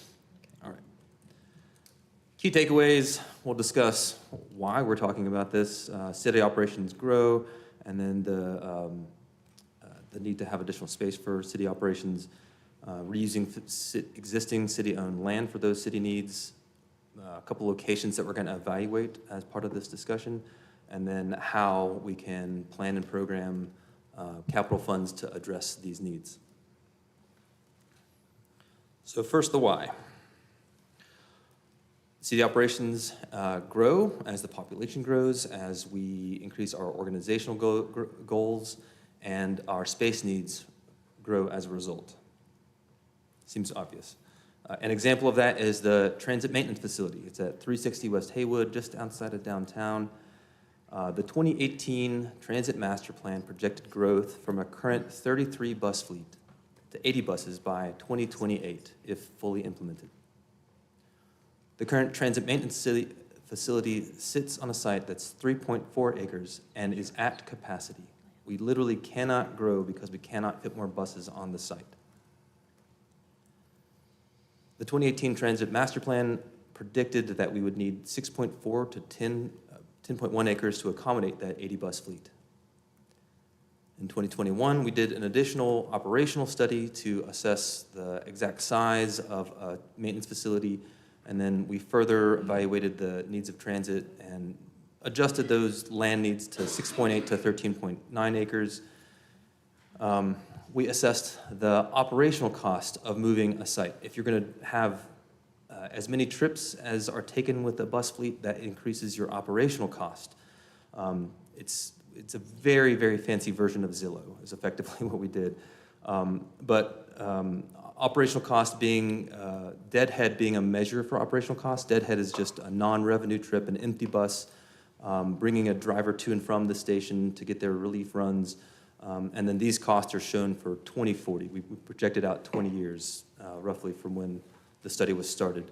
All right. Key takeaways, we'll discuss why we're talking about this, city operations grow, and then the need to have additional space for city operations, reusing existing city-owned land for those city needs, a couple locations that we're going to evaluate as part of this discussion, and then how we can plan and program capital funds to address these needs. So first, the why. City operations grow as the population grows, as we increase our organizational goals, and our space needs grow as a result. Seems obvious. An example of that is the transit maintenance facility. It's at 360 West Haywood, just outside of downtown. The 2018 Transit Master Plan projected growth from a current 33 bus fleet to 80 buses by 2028, if fully implemented. The current transit maintenance facility sits on a site that's 3.4 acres and is at capacity. We literally cannot grow because we cannot fit more buses on the site. The 2018 Transit Master Plan predicted that we would need 6.4 to 10.1 acres to accommodate that 80 bus fleet. In 2021, we did an additional operational study to assess the exact size of a maintenance facility, and then we further evaluated the needs of transit and adjusted those land needs to 6.8 to 13.9 acres. We assessed the operational cost of moving a site. If you're going to have as many trips as are taken with the bus fleet, that increases your operational cost. It's a very, very fancy version of Zillow, is effectively what we did. Operational cost being, deadhead being a measure for operational cost. Deadhead is just a non-revenue trip, an empty bus, bringing a driver to and from the station to get their relief runs. And then these costs are shown for 2040. We projected out 20 years, roughly from when the study was started.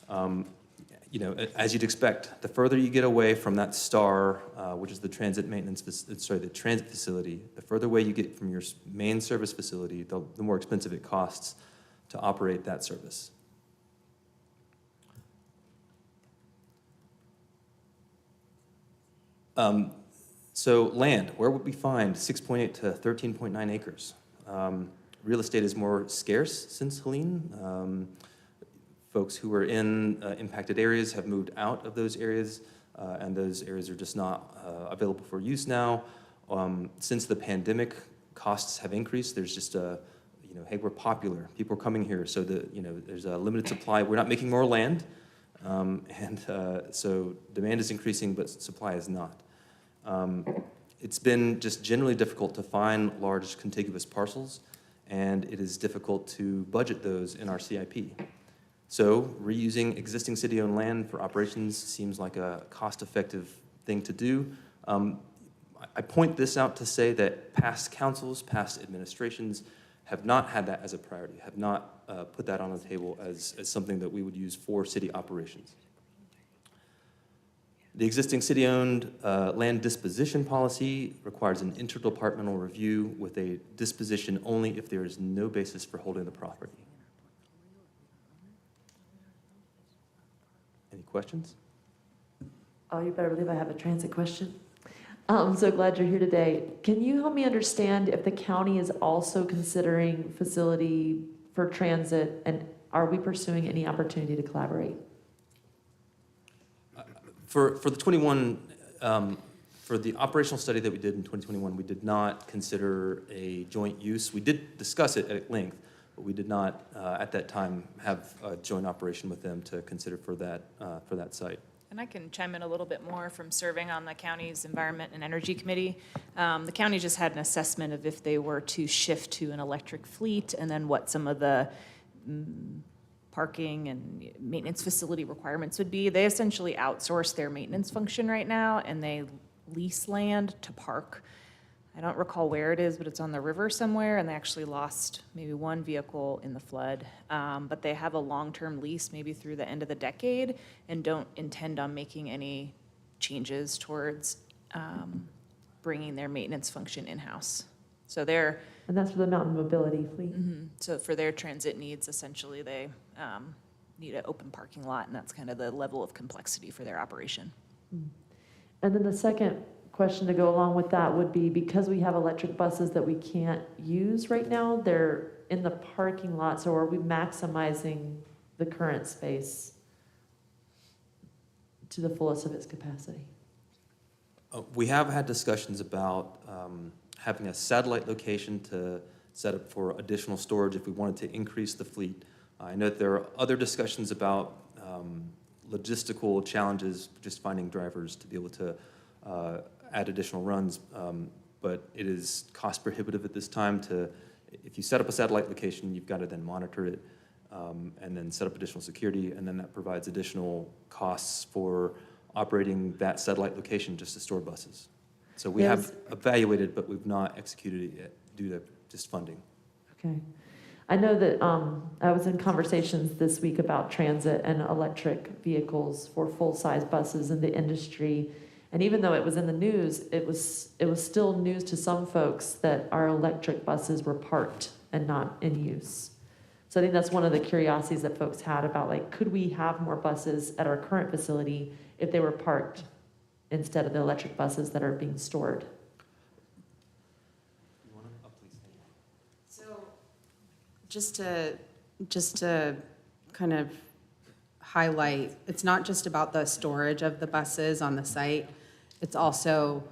As you'd expect, the further you get away from that star, which is the transit facility, the further away you get from your main service facility, the more expensive it costs to operate that service. So land, where would we find 6.8 to 13.9 acres? Real estate is more scarce since Helene. Folks who are in impacted areas have moved out of those areas, and those areas are just not available for use now. Since the pandemic, costs have increased. There's just hey, we're popular. People are coming here, so there's a limited supply. We're not making more land, so demand is increasing, but supply is not. It's been just generally difficult to find large contiguous parcels, and it is difficult to budget those in our CIP. So reusing existing city-owned land for operations seems like a cost-effective thing to do. I point this out to say that past councils, past administrations have not had that as a priority, have not put that on the table as something that we would use for city operations. The existing city-owned land disposition policy requires an interdepartmental review with a disposition only if there is no basis for holding the property. Any questions? Oh, you better believe I have a transit question. I'm so glad you're here today. Can you help me understand if the county is also considering facility for transit, and are we pursuing any opportunity to collaborate? For the 21, for the operational study that we did in 2021, we did not consider a joint use. We did discuss it at length, but we did not, at that time, have a joint operation with them to consider for that site. And I can chime in a little bit more from serving on the county's Environment and Energy Committee. The county just had an assessment of if they were to shift to an electric fleet, and then what some of the parking and maintenance facility requirements would be. They essentially outsource their maintenance function right now, and they lease land to park. I don't recall where it is, but it's on the river somewhere, and they actually lost maybe one vehicle in the flood. But they have a long-term lease, maybe through the end of the decade, and don't intend on making any changes towards bringing their maintenance function in-house. So they're... And that's for the mountain mobility fleet? So for their transit needs, essentially, they need an open parking lot, and that's kind of the level of complexity for their operation. And then the second question to go along with that would be, because we have electric buses that we can't use right now, they're in the parking lot, so are we maximizing the current space to the fullest of its capacity? We have had discussions about having a satellite location to set up for additional storage if we wanted to increase the fleet. I know that there are other discussions about logistical challenges, just finding drivers to be able to add additional runs, but it is cost prohibitive at this time to, if you set up a satellite location, you've got to then monitor it, and then set up additional security, and then that provides additional costs for operating that satellite location just to store buses. So we have evaluated, but we've not executed it yet due to just funding. Okay. I know that I was in conversations this week about transit and electric vehicles for full-size buses in the industry. And even though it was in the news, it was still news to some folks that our electric buses were parked and not in use. So I think that's one of the curiosities that folks had about, like, could we have more buses at our current facility if they were parked instead of the electric buses that are being stored? So, just to kind of highlight, it's not just about the storage of the buses on the site, it's also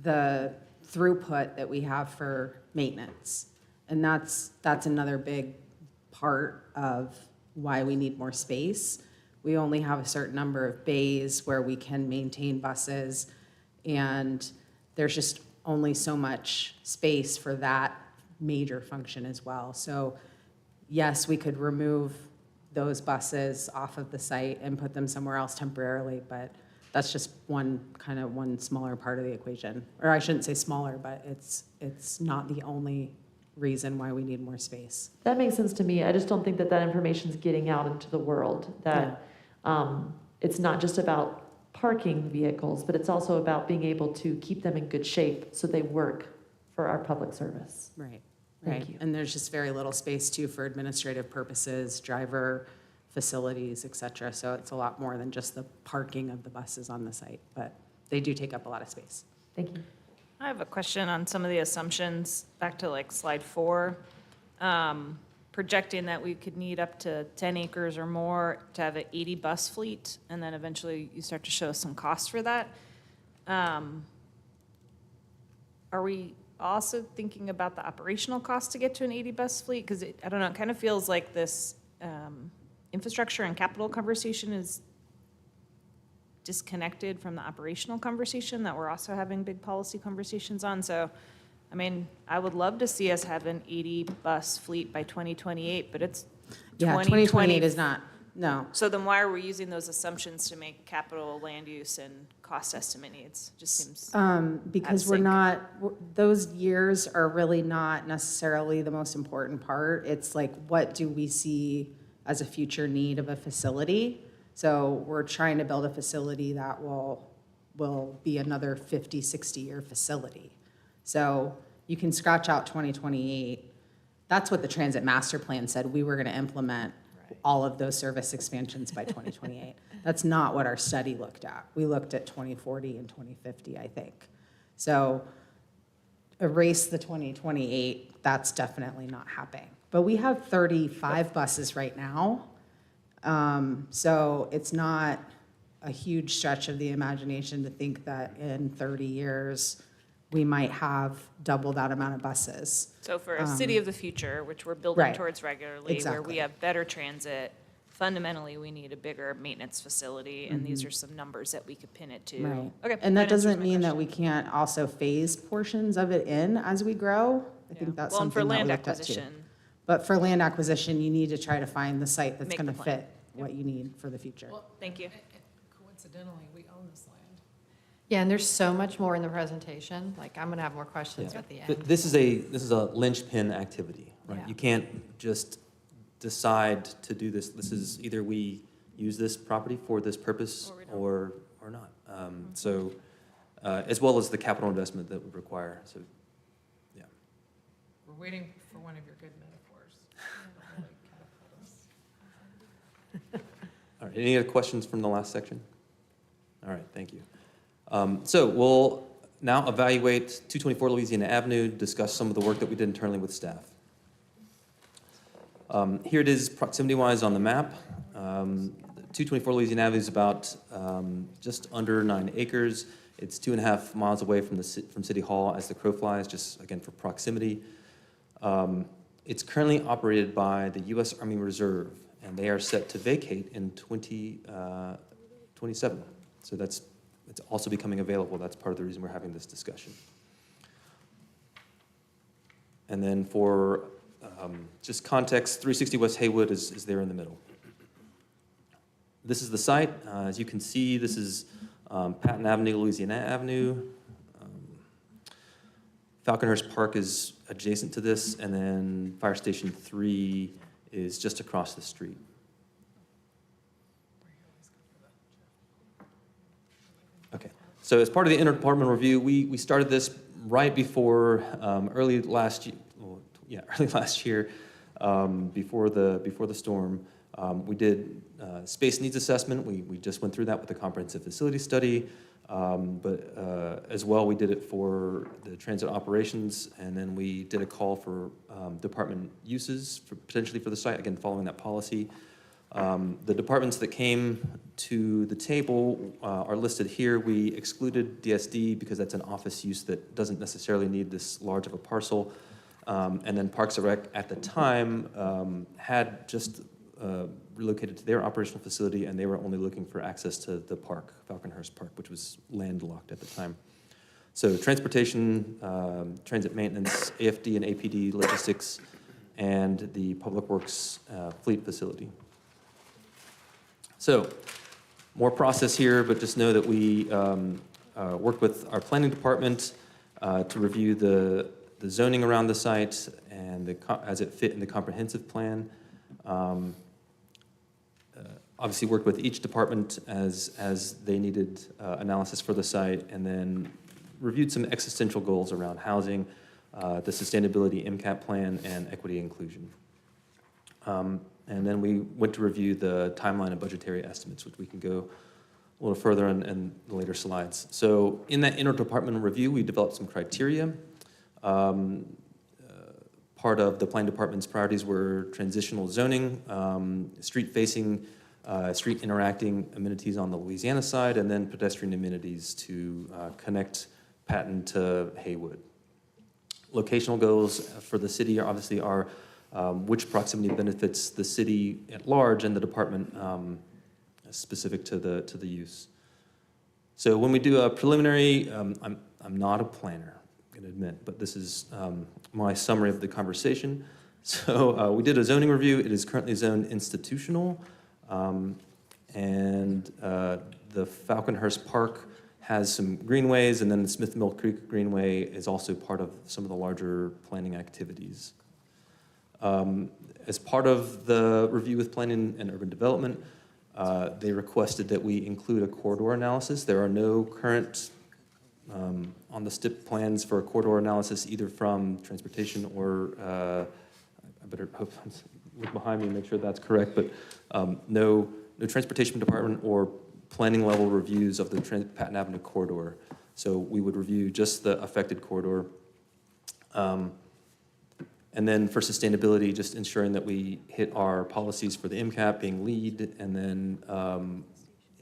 the throughput that we have for maintenance. And that's another big part of why we need more space. We only have a certain number of bays where we can maintain buses, and there's just only so much space for that major function as well. So yes, we could remove those buses off of the site and put them somewhere else temporarily, but that's just one smaller part of the equation. Or I shouldn't say smaller, but it's not the only reason why we need more space. That makes sense to me. I just don't think that information is getting out into the world, that it's not just about parking vehicles, but it's also about being able to keep them in good shape so they work for our public service. Right. Thank Right. you. And there's just very little space too for administrative purposes, driver facilities, et cetera. So it's a lot more than just the parking of the buses on the site, but they do take up a lot of space. Thank you. I have a question on some of the assumptions, back to like slide 4. Projecting that we could need up to 10 acres or more to have an 80 bus fleet, and then eventually you start to show some costs for that. Are we also thinking about the operational cost to get to an 80 bus fleet? Because I don't know, it kind of feels like this infrastructure and capital conversation is disconnected from the operational conversation that we're also having big policy conversations on. So, I mean, I would love to see us have an 80 bus fleet by 2028, but it's 2028 is not, no. So then why are we using those assumptions to make capital, land use, and cost estimate needs? Just seems, Because those years are really not necessarily the most important part. It's like, what do we see as a future need of a facility? So we're trying to build a facility that will be another 50, 60-year facility. So you can scratch out 2028. That's what the Transit Master Plan said. We were going to implement all of those service expansions by 2028. That's not what our study looked at. We looked at 2040 and 2050, I think. So erase the 2028, that's definitely not happening. But we have 35 buses right now. So it's not a huge stretch of the imagination to think that in 30 years, we might have double that amount of buses. so for a city of the future, which we're building right. towards regularly, where we Exactly. have better transit, fundamentally, we need a bigger maintenance facility, and these are some numbers that we could pin it to. Mm-hmm. Right. Okay. And that answers doesn't my mean that question. we can't also phase portions of it in as we grow. I Yeah. think that's Well, and for something that we land looked at too. acquisition, But for land acquisition, you need to try to find the site that's Make going the to plan. fit what you need for the future. Well, Thank you. coincidentally, we own this land. Yeah, and there's so much more in the presentation. Like, I'm going to have more questions Yeah. at the But end. this is a linchpin activity, right? Yeah. You can't just decide to do this. This is either we use this property for this purpose Or we don't. or not. So, as well as the capital investment that would require, so, yeah. We're waiting for one of your good metaphors. Really catapult us. right, any other questions from the last section? All right, thank you. So we'll now evaluate 224 Louisiana Avenue, discuss some of the work that we did internally with staff. Here it is proximity-wise on the map. 224 Louisiana Avenue is about just under 9 acres. It's 2.5 miles away from City Hall as the crow flies, just again for proximity. It's currently operated by the U.S. Army Reserve, and they are set to vacate in 2027. So it's also becoming available. That's part of the reason we're having this discussion. And then for just context, 360 West Haywood is there in the middle. This is the site. As you can see, this is Patton Avenue, Louisiana Avenue. Falconhurst Park is adjacent to this, and then Fire Station 3 is just across the street. Okay, so as part of the interdepartmental review, we started this right before early last year, before the storm. We did space needs assessment. We just went through that with the comprehensive facility study. But as well, we did it for the transit operations, and then we did a call for department uses, potentially for the site, again, following that policy. The departments that came to the table are listed here. We excluded DSD because that's an office use that doesn't necessarily need this large of a parcel. And then Parks and Rec at the time had just relocated to their operational facility, and they were only looking for access to the park, Falconhurst Park, which was landlocked at the time. So transportation, transit maintenance, AFD and APD logistics, and the Public Works fleet facility. So more process here, but just know that we worked with our planning department to review the zoning around the site and as it fit in the comprehensive plan. Obviously worked with each department as they needed analysis for the site, and then reviewed some existential goals around housing, the sustainability MCAP plan, and equity inclusion. And then we went to review the timeline and budgetary estimates, which we can go a little further in the later slides. So in that interdepartmental review, we developed some criteria. Part of the planning department's priorities were transitional zoning, street-facing, street interacting amenities on the Louisiana side, and then pedestrian amenities to connect Patton to Haywood. Locational goals for the city obviously are which proximity benefits the city at large and the department specific to the use. So when we do a preliminary, I'm not a planner, I'm gonna admit, but this is my summary of the conversation. So we did a zoning review. It is currently zoned institutional. And the Falconhurst Park has some greenways, and then the Smith Mill Creek Greenway is also part of some of the larger planning activities. As part of the review with planning and urban development, they requested that we include a corridor analysis. There are no current on the STIP plans for a corridor analysis, either from transportation or, I better hope, look behind me and make sure that's correct, but no transportation department or planning level reviews of the Patton Avenue corridor. So we would review just the affected corridor. And then for sustainability, just ensuring that we hit our policies for the MCAP being lead. And then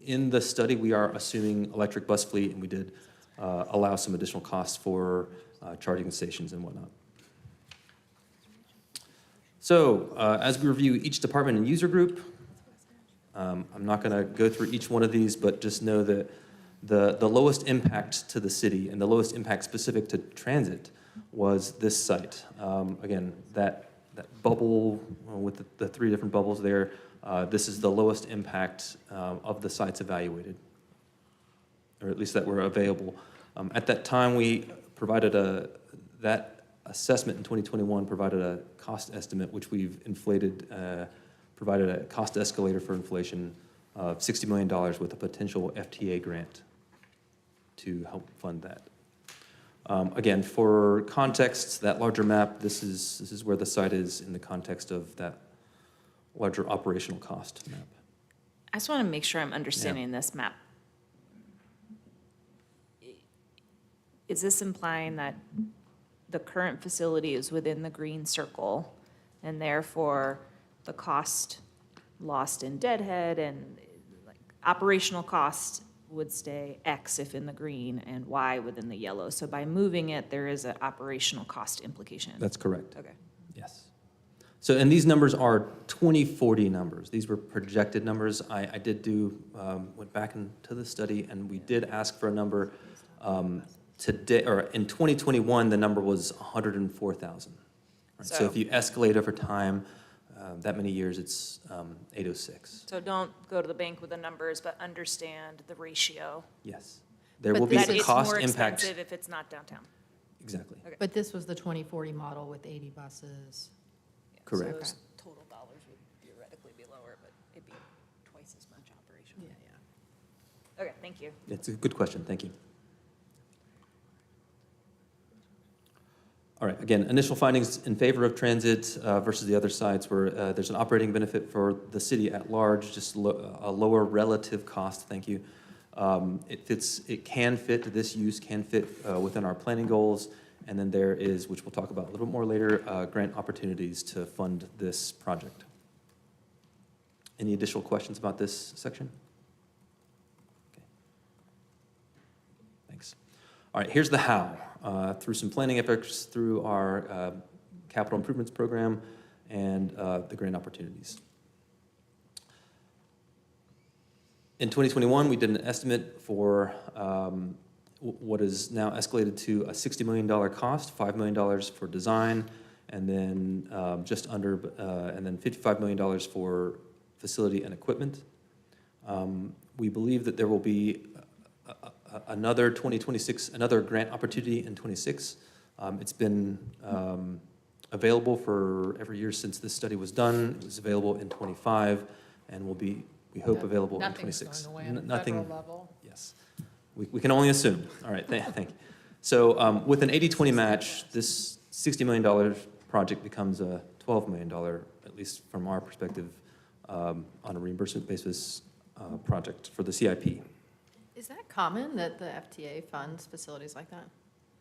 in the study, we are assuming electric bus fleet, and we did allow some additional costs for charging stations and whatnot. So as we review each department and user group, I'm not going to go through each one of these, but just know that the lowest impact to the city and the lowest impact specific to transit was this site. Again, that bubble with the 3 different bubbles there, this is the lowest impact of the sites evaluated, or at least that were available. At that time, we provided that assessment in 2021 provided a cost estimate, which we've inflated, provided a cost escalator for inflation of $60 million with a potential FTA grant to help fund that. Again, for context, that larger map, this is where the site is in the context of that larger operational cost map. I just want to make sure I'm understanding this map. Is this implying that the current facility is within the green circle, and therefore the cost lost in Deadhead and like operational cost would stay X if in the green and Y within the yellow? So by moving it, there is an operational cost implication. That's correct. Okay. Yes. So, and these numbers are 2040 numbers. These were projected numbers. I did do, went back into the study, and we did ask for a number. Today, or in 2021, the number was 104,000. Right? So if you escalate over time, that many years, it's 806. So don't go to the bank with the numbers, but understand the ratio. Yes. There But will be this That a it's cost more impact. expensive if it's not downtown. Exactly. But this was the 2040 model with 80 buses. Correct. So those total dollars would theoretically be lower, but it'd be twice as much operation. Yeah. Okay, thank you. It's a good question. Thank you. All right, again, initial findings in favor of transit versus the other sides were there's an operating benefit for the city at large, just a lower relative cost, thank you. It can fit, this use can fit within our planning goals, and then there is, which we'll talk about a little bit more later, grant opportunities to fund this project. Any additional questions about this section? Okay. Thanks. All right, here's the how. Through some planning efforts, through our capital improvements program, and the grant opportunities. In 2021, we did an estimate for what is now escalated to a $60 million cost, $5 million for design, and then just under, and then $55 million for facility and equipment. We believe that there will be another grant opportunity in 26. It's been available for every year since this study was done. It was available in 25 and will be, we hope, available in Nothing's 26. going away on the Nothing. federal level. Yes. We can only assume. All right, thank you. So with an 80-20 match, this $60 million project becomes a $12 million, at least from our perspective, on a reimbursement basis project for the CIP. Is that common that the FTA funds facilities like that?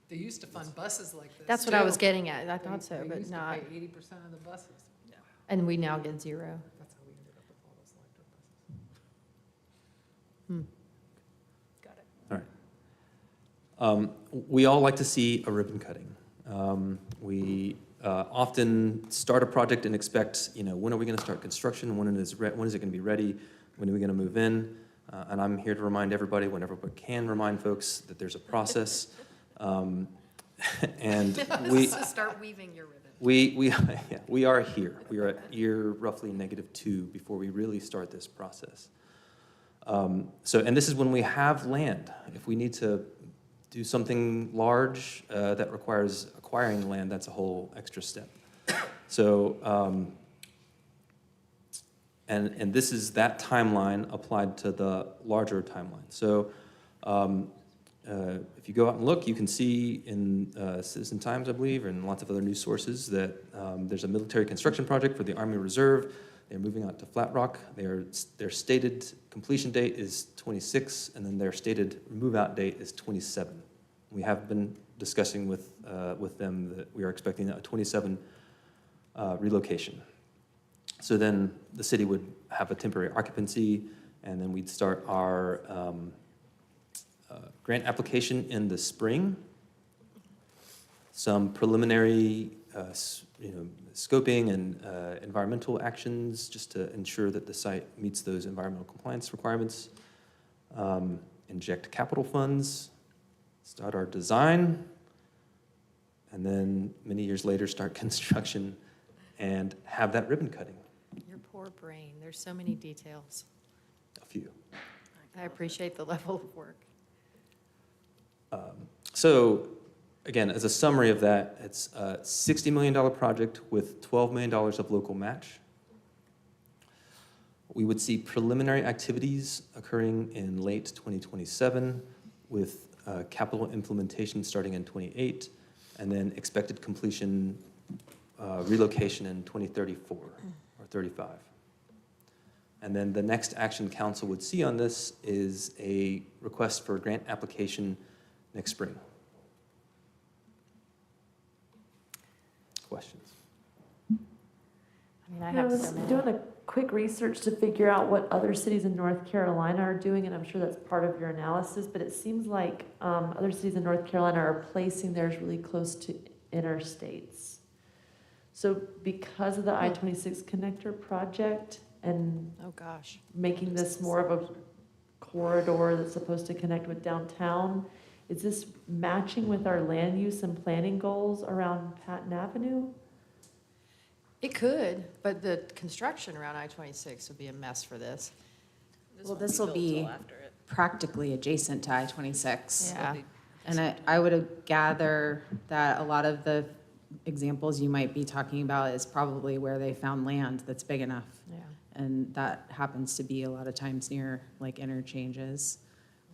They used to fund buses like this. That's what I too. was getting at. I thought so, They but used to not. pay 80% of the buses. And we now get zero. That's how we ended up with all those electric buses. All right. We all like to see a ribbon cutting. We often start a project and expect, when are we going to start construction? When is it going to be ready? When are we going to move in? And I'm here to remind everybody, whenever we can remind folks, that there's a process. And we Start weaving your ribbon. we are here. We are at year roughly -2 before we really start this process. And this is when we have land. If we need to do something large that requires acquiring land, that's a whole extra step. So, and this is that timeline applied to the larger timeline. So, if you go out and look, you can see in Citizen Times, I believe, and lots of other news sources that there's a military construction project for the Army Reserve. They're moving out to Flat Rock. Their stated completion date is 26, and then their stated move-out date is 27. We have been discussing with them that we are expecting a 27 relocation. So then the city would have a temporary occupancy, and then we'd start our grant application in the spring. Some preliminary, scoping and environmental actions just to ensure that the site meets those environmental compliance requirements. Inject capital funds, start our design, and then many years later start construction and have that ribbon cutting. Your poor brain. There's so many details. A few. I appreciate the level of work. So, again, as a summary of that, it's a $60 million project with $12 million of local match. We would see preliminary activities occurring in late 2027 with capital implementation starting in 28, and then expected completion relocation in 2034 or 35. And then the next action council would see on this is a request for a grant application next spring. Questions? I mean, I I have was so many. doing a quick research to figure out what other cities in North Carolina are doing, and I'm sure that's part of your analysis, but it seems like other cities in North Carolina are placing theirs really close to interstates. So because of the I-26 connector project and Oh, gosh. making this more of a corridor that's supposed to connect with downtown, is this matching with our land use and planning goals around Patton Avenue? It could, but the construction around I-26 would be a mess for this. Well, this will be practically adjacent to I-26. Yeah. And I would gather that a lot of the examples you might be talking about is probably where they found land that's big enough. Yeah. And that happens to be a lot of times near like interchanges.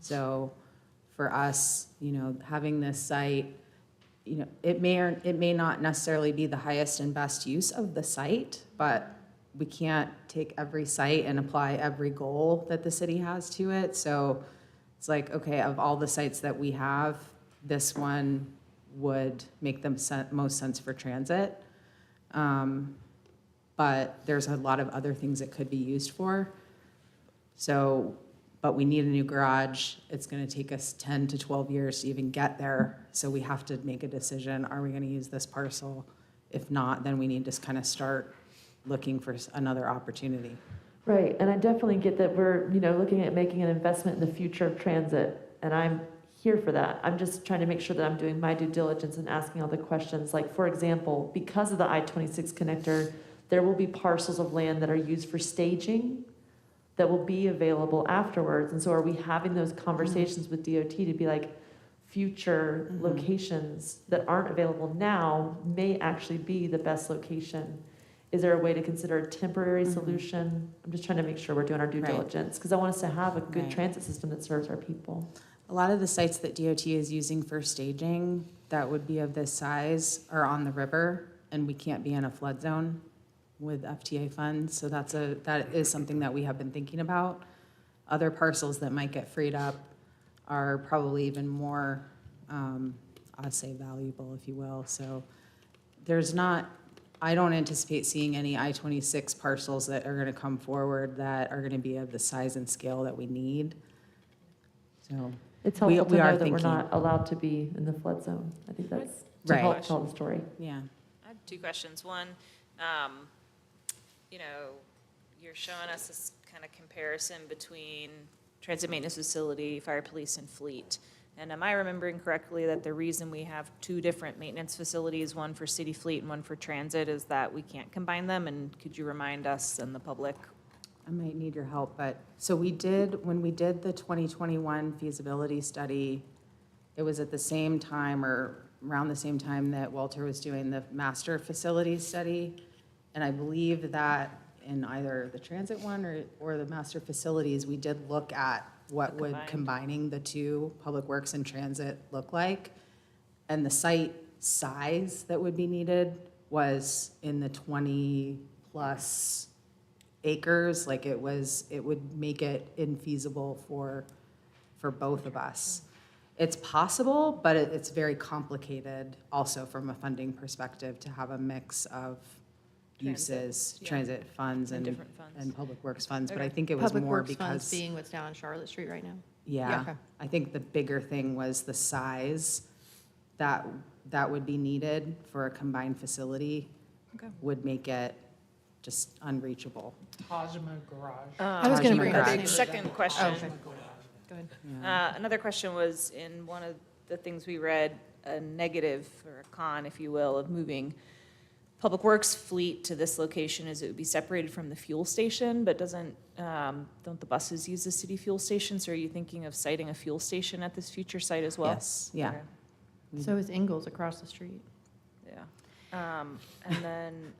So for us, having this site, it may or it may not necessarily be the highest and best use of the site, but we can't take every site and apply every goal that the city has to it. So it's like, okay, of all the sites that we have, this one would make them most sense for transit. But there's a lot of other things it could be used for. So, but we need a new garage. It's gonna take us 10 to 12 years to even get there. So we have to make a decision, are we gonna use this parcel? If not, then we need to kind of start looking for another opportunity. Right, and I definitely get that we're, looking at making an investment in the future of transit, and I'm here for that. I'm just trying to make sure that I'm doing my due diligence and asking all the questions. Like, for example, because of the I-26 connector, there will be parcels of land that are used for staging that will be available afterwards. And so are we having those conversations with DOT to be like, future locations that aren't available now may actually be the best location? Is there a way to consider a temporary solution? I'm just trying to make sure we're doing our due Right. diligence, because I want us to have a good Right. transit system that serves our people. A lot of the sites that DOT is using for staging that would be of this size are on the river, and we can't be in a flood zone with FTA funds, so that is something that we have been thinking about. Other parcels that might get freed up are probably even more, I'd say valuable, if you will. So I don't anticipate seeing any I-26 parcels that are gonna come forward that are gonna be of the size and scale that we need. So, It's We- helpful we to are know that we're thinking. not allowed to be in the flood zone. I think that's to Right. help tell the story. yeah. I have two questions. One, you're showing us this kind of comparison between transit maintenance facility, fire police, and fleet. And am I remembering correctly that the reason we have two different maintenance facilities, one for city fleet and one for transit, is that we can't combine them? And could you remind us and the public? I might need your help, but, so when we did the 2021 feasibility study, it was at the same time or around the same time that Walter was doing the master facilities study. And I believe that in either the transit one or the master facilities, we did look at what would Combined. combining the two, public works and transit, look like. And the site size that would be needed was in the 20-plus acres, like it would make it infeasible for both of us. It's possible, but it's very complicated also from a funding perspective to have a mix of uses, yeah. transit funds And and, different funds. and public works funds, but I Okay. think it was Public more Works funds because, being what's down on Charlotte Street right now? yeah, okay. I think the bigger thing was the size that would be needed for a combined facility Okay. would make it just unreachable. Tajima Garage. I was gonna Tajima bring Garage. that The same. second question. Oh, okay. Go ahead. Another question was, in one of the things we read, a negative or a con, if you will, of moving Public Works fleet to this location is it would be separated from the fuel station, but don't the buses use the city fuel station? So are you thinking of siting a fuel station at this future site as well? Yes, yeah. Okay. So is Ingalls across the street. Yeah. And then,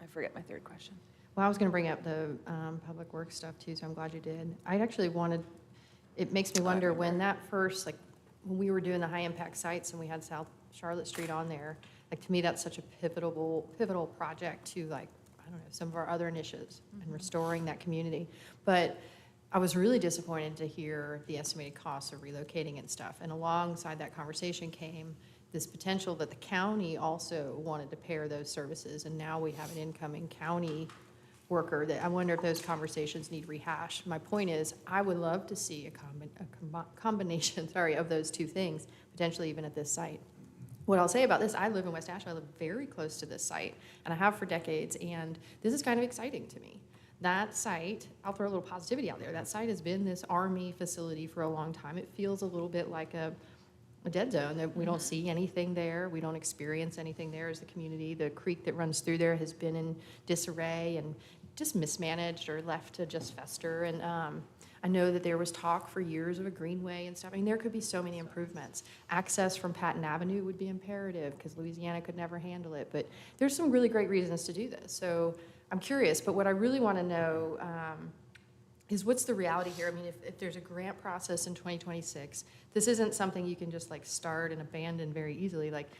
I forget my third question. Well, I was going to bring up the Public Works stuff too, so I'm glad you did. I actually wanted, it makes me wonder when that first, like, when we were doing the high-impact sites and we had South Charlotte Street on there, like, to me, that's such a pivotal project to, like, I don't know, some of our other initiatives and restoring that community. But I was really disappointed to hear the estimated costs of relocating and stuff. And alongside that conversation came this potential that the county also wanted to pair those services. And now we have an incoming county worker that I wonder if those conversations need rehash. My point is, I would love to see a combination, sorry, of those two things, potentially even at this site. What I'll say about this, I live in West Asheville, I live very close to this site, and I have for decades, and this is kind of exciting to me. That site, I'll throw a little positivity out there, that site has been this Army facility for a long time. It feels a little bit like a dead zone, that we don't see anything there, we don't experience anything there as a community. The creek that runs through there has been in disarray and just mismanaged or left to just fester. And I know that there was talk for years of a greenway and stuff. I mean, there could be so many improvements. Access from Patton Avenue would be imperative because Louisiana could never handle it. But there's some really great reasons to do this. So I'm curious, but what I really want to know is what's the reality here? I mean, if there's a grant process in 2026, this isn't something you can just like start and abandon very easily. Like,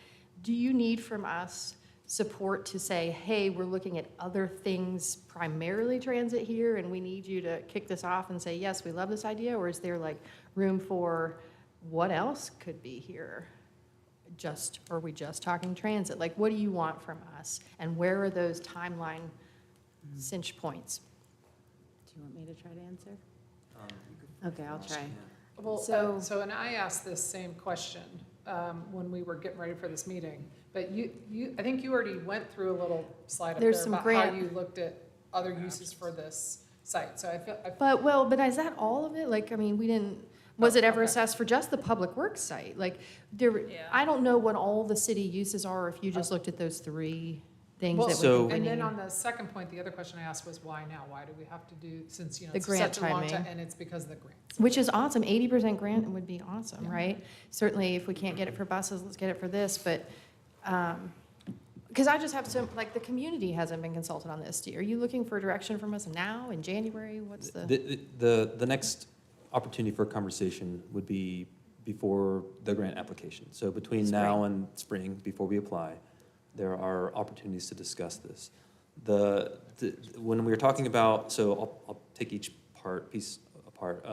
do you need from us support to say, hey, we're looking at other things, primarily transit here, and we need you to kick this off and say, yes, we love this idea? Or is there like room for what else could be here? Are we just talking transit? Like, what do you want from us? And where are those timeline cinch points? Do you want me to try to answer? Okay, I'll try. Well, So- and I asked this same question when we were getting ready for this meeting, but I think you already went through a little slide up There's there some about grant- how you looked at other uses for this site, so I feel, But is that all of it? Like, I mean, was it ever okay. assessed for just the public works site? Like, I don't know what all the city uses are if you just looked at those three things well, that So- would be and then winning. on the second point, the other question I asked was why now? Why do we have to do, since, The it's grant such a long time, timing. and it's because of the grant. Which is awesome, 80% grant would be awesome, Yeah. right? Certainly, if we can't get it for buses, let's get it for this, but, because I just have some, like, the community hasn't been consulted on this. Are you looking for direction from us now, in January? What's the? The next opportunity for a conversation would be before the grant application. So between now and spring, before we apply, there are opportunities to discuss this. When we were talking about, so I'll take each piece apart.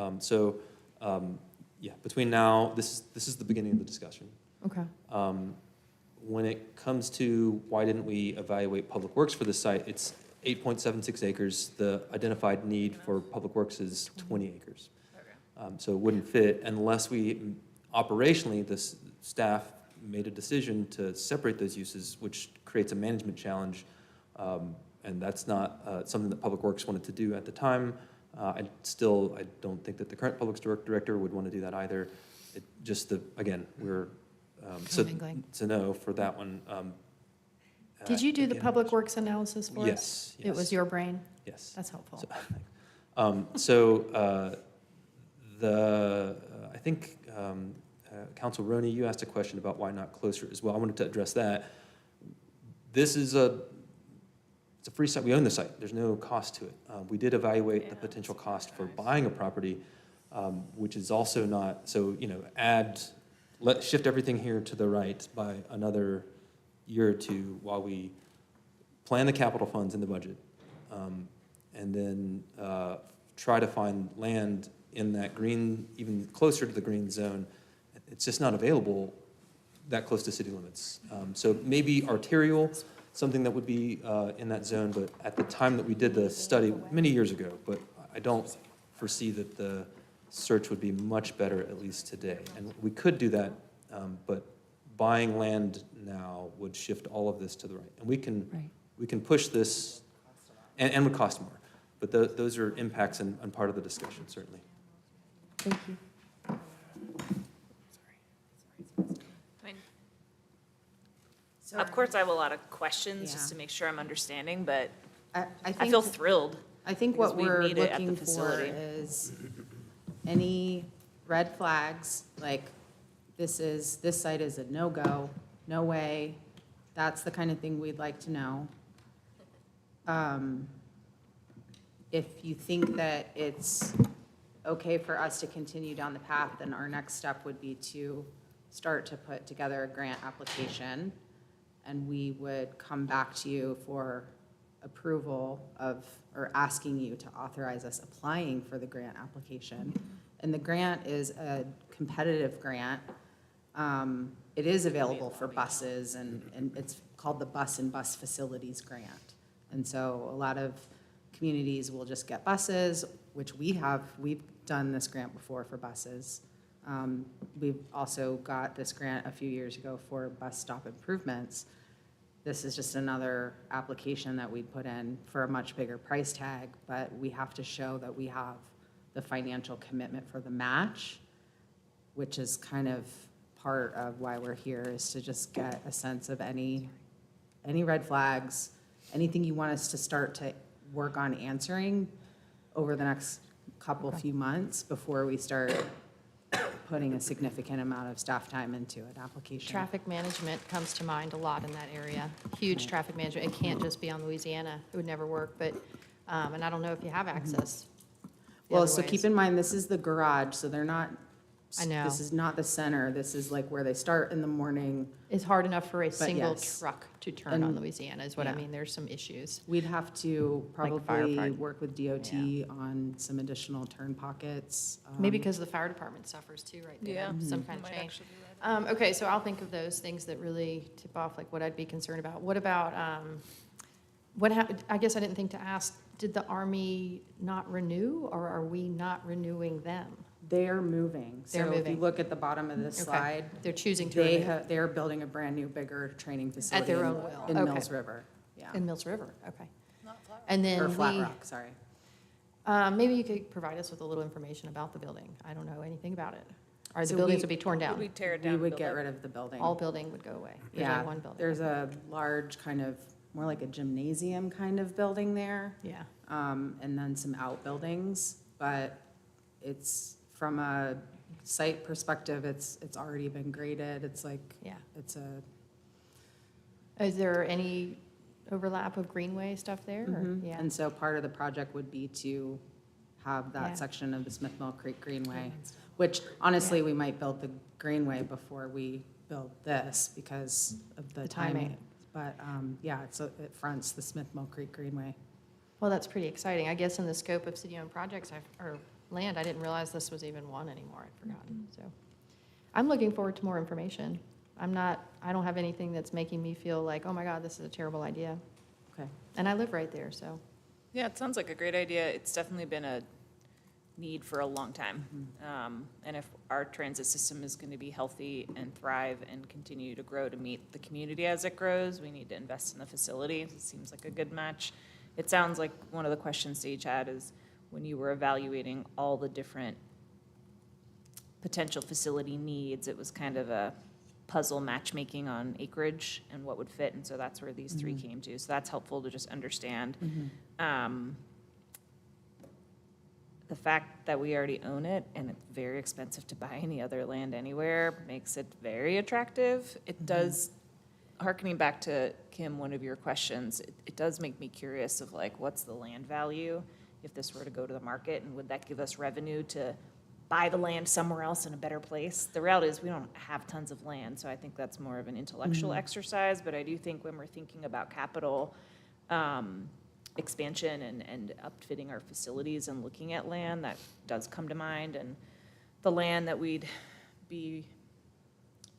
Between now, this is the beginning of the discussion. Okay. When it comes to why didn't we evaluate public works for this site, it's 8.76 acres. The identified need for public works is 20 acres. So it wouldn't fit unless operationally, this staff made a decision to separate those uses, which creates a management challenge. And that's not something that Public Works wanted to do at the time. I don't think that the current Public Works Director would want to do that either. Again, we're, Commingling. so no for that one. Did you do the again, public works analysis for us? Yes. It was your brain? Yes. That's helpful. I think, Council Roney, you asked a question about why not closer as well. I wanted to address that. It's a free site. We own the site. There's no cost to it. We did evaluate the potential cost for buying a property, which is also not, shift everything here to the right by another year or two while we plan the capital funds in the budget. And then try to find land in that green, even closer to the green zone. It's just not available that close to city limits. So maybe arterial, something that would be in that zone, but at the time that we did the study, many years ago, but I don't foresee that the search would be much better, at least today. And we could do that, but buying land now would shift all of this to the right. And we can push this, and would cost more. But those are impacts and part of the discussion, certainly. Thank you. Of course, I have a lot of questions, just Yeah. to make sure I'm understanding, but I I think, feel thrilled. I think because what we we're need it at the looking for facility. is any red flags, like this site is a no-go, no way. That's the kind of thing we'd like to know. If you think that it's okay for us to continue down the path, then our next step would be to start to put together a grant application. And we would come back to you for approval of, or asking you to authorize us applying for the grant application. And the grant is a competitive grant. It is available for buses, and it's called the Bus and Bus Facilities Grant. And so a lot of communities will just get buses, which we've done this grant before for buses. We've also got this grant a few years ago for bus stop improvements. This is just another application that we'd put in for a much bigger price tag, but we have to show that we have the financial commitment for the match, which is kind of part of why we're here, is to just get a sense of any red flags, anything you want us to start to work on answering over the next few months before we start putting a significant amount of staff time into an application. Traffic management comes to mind a lot in that area. Huge traffic management. It can't just be on Louisiana. It would never work, but, and I don't know if you have access. the Well, other so ways. keep in mind, this is the garage, so they're not. I know. This is not the center. This is like where they start in the morning. It's hard enough for a single yes. truck to turn on And- Louisiana, is what I yeah. mean. There's some issues. We'd have to Like probably firefight. work with DOT on some additional turn pockets. Maybe because the fire department suffers too right there. Yeah. Some kind of Might change. actually be right. Okay, so I'll think of those things that really tip off, like what I'd be concerned about. What about, I guess I didn't think to ask, did the Army not renew, or are we not renewing them? They're moving. They're So if you moving. look at the bottom of this Okay. slide, They're choosing to they renew they're building a brand-new, bigger training facility. at their in- own will. In Okay. Mills River, yeah. In Mills River, okay. And then Or Flat we, Rock, sorry. maybe you could provide us with a little information about the building. I don't know anything about it. Or the So buildings we- would be torn Would down. we tear it down? We and would build get up? rid of the building. All building would go away. There's Yeah, only one building. there's a large kind of, more like a gymnasium kind of building there. Yeah. And then some outbuildings, but it's, from a site perspective, it's already been graded, it's like, Yeah. it's a, Is there any overlap of greenway stuff there? or- Yeah. and so part of the project would be to have Yeah. that section of the Smith Mill Creek Greenway, which honestly, we might build the Greenway before we build this because of the The timing. timing. But, yeah, it fronts the Smith Mill Creek Greenway. Well, that's pretty exciting. I guess in the scope of city-owned projects or land, I didn't realize this was even one anymore. I'd forgotten, so. I'm looking forward to more information. I don't have anything that's making me feel like, oh my God, this is a terrible idea. Okay. And I live right there, so. Yeah, it sounds like a great idea. It's definitely been a need for a long time. And if our transit system is going to be healthy and thrive and continue to grow to meet the community as it grows, we need to invest in the facility. It seems like a good match. It sounds like one of the questions Sage had is when you were evaluating all the different potential facility needs, it was kind of a puzzle matchmaking on acreage and what would fit, and so that's where these three came to. So that's helpful to just understand. The fact that we already own it and it's very expensive to buy any other land anywhere makes it very attractive. It does, hearkening back to Kim, one of your questions, it does make me curious of like, what's the land value if this were to go to the market, and would that give us revenue to buy the land somewhere else in a better place? The reality is we don't have tons of land, so I think that's more of an intellectual exercise, but I do think when we're thinking about capital expansion and upfitting our facilities and looking at land, that does come to mind. And the land that we'd be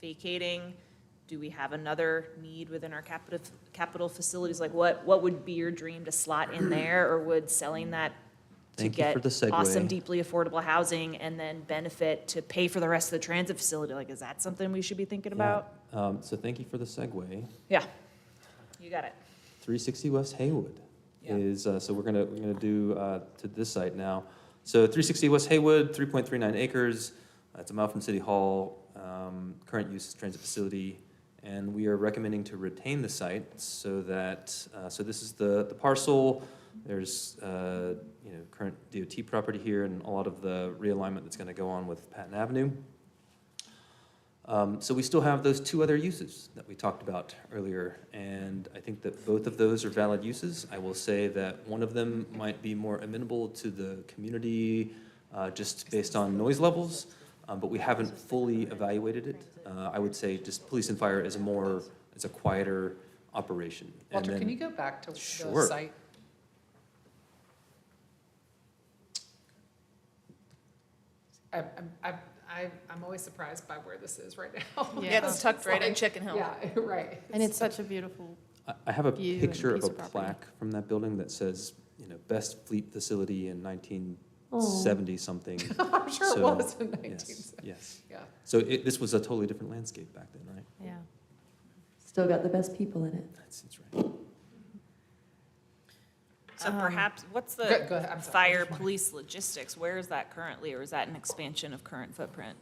vacating, do we have another need within our capital facilities? Like what would be your dream to slot in there, or would selling that to Thank you get for the segue. awesome, deeply affordable housing and then benefit to pay for the rest of the transit facility? Like, is that something we should be thinking about? So thank you for the segue. Yeah, you got it. 360 West Haywood Yeah. is, so we're gonna do to this site now. So 360 West Haywood, 3.39 acres. It's a mile from City Hall. Current use is transit facility, and we are recommending to retain the site so that, so this is the parcel. There's, current DOT property here and a lot of the realignment that's gonna go on with Patton Avenue. So we still have those two other uses that we talked about earlier, and I think that both of those are valid uses. I will say that one of them might be more amenable to the community, just based on noise levels, but we haven't fully evaluated it. I would say just police and fire is a quieter operation. And Walter, can then- you go back to the Sure. site? I'm always surprised by where this is right now. Yeah, it's tucked right in like- Chicken Hill. Yeah, right. And it's such a beautiful, I have a view and picture of piece a of property. plaque from that building that says, you know, best fleet facility in 1970-something. I'm sure it So, was in Yes, 1970. yes. Yeah. So this was a totally different landscape back then, right? yeah. Still got the best people in it. That's right. So perhaps, what's Go the ahead, I'm sorry. fire police logistics? Where is that currently, or is that an expansion of current footprint?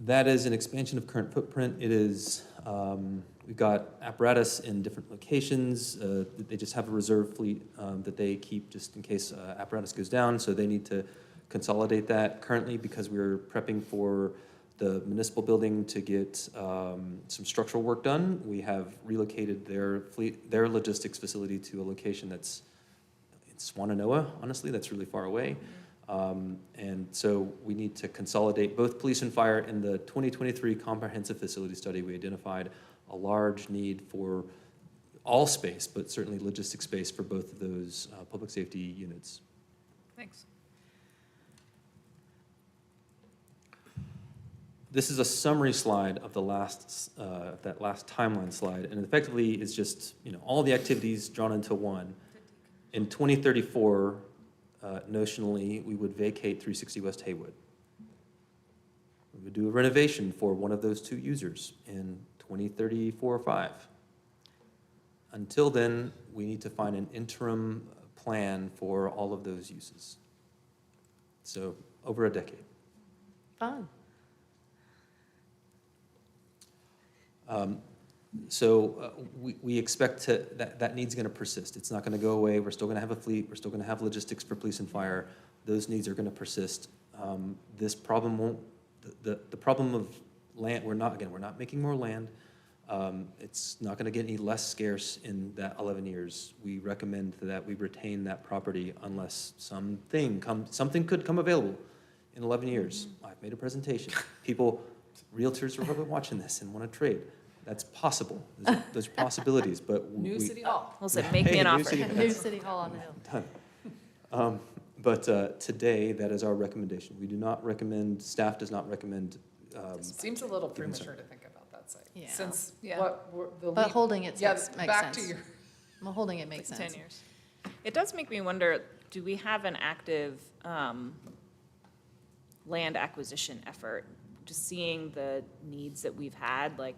That is an expansion of current footprint. It is, we've got apparatus in different locations. They just have a reserve fleet that they keep just in case apparatus goes down, so they need to consolidate that. Currently, because we're prepping for the municipal building to get some structural work done, we have relocated their fleet, their logistics facility to a location that's in Swananoa, honestly, that's really far away. And so we need to consolidate both police and fire. In the 2023 comprehensive facility study, we identified a large need for all space, but certainly logistic space for both of those public safety units. Thanks. This is a summary slide of the last, that last timeline slide, and effectively is just, you know, all the activities drawn into one. In 2034, notionally, we would vacate 360 West Haywood. We would do a renovation for one of those two users in 2034 or 5. Until then, we need to find an interim plan for all of those uses. So, over a decade. Fun. We expect that need's going to persist. It's not going to go away. We're still going to have a fleet. We're still going to have logistics for police and fire. Those needs are going to persist. This problem won't, the problem of land, we're not making more land. It's not going to get any less scarce in that 11 years. We recommend that we retain that property unless something could come available in 11 years. I've made a presentation. Realtors are probably watching this and want to trade. That's possible. Those are possibilities, but New City Hall. We'll say, make me an Hey, new offer. city- New City Hall on the Hill. Done. But today, that is our recommendation. We do not recommend, staff does not recommend. Seems a little Given premature to think about that site. Yeah. Since Yeah. what, the. But lead- holding it Yeah, makes back to sense. your, Well, holding it makes 10 sense. years. It does make me wonder, do we have an active land acquisition effort? Just seeing the needs that we've had, like,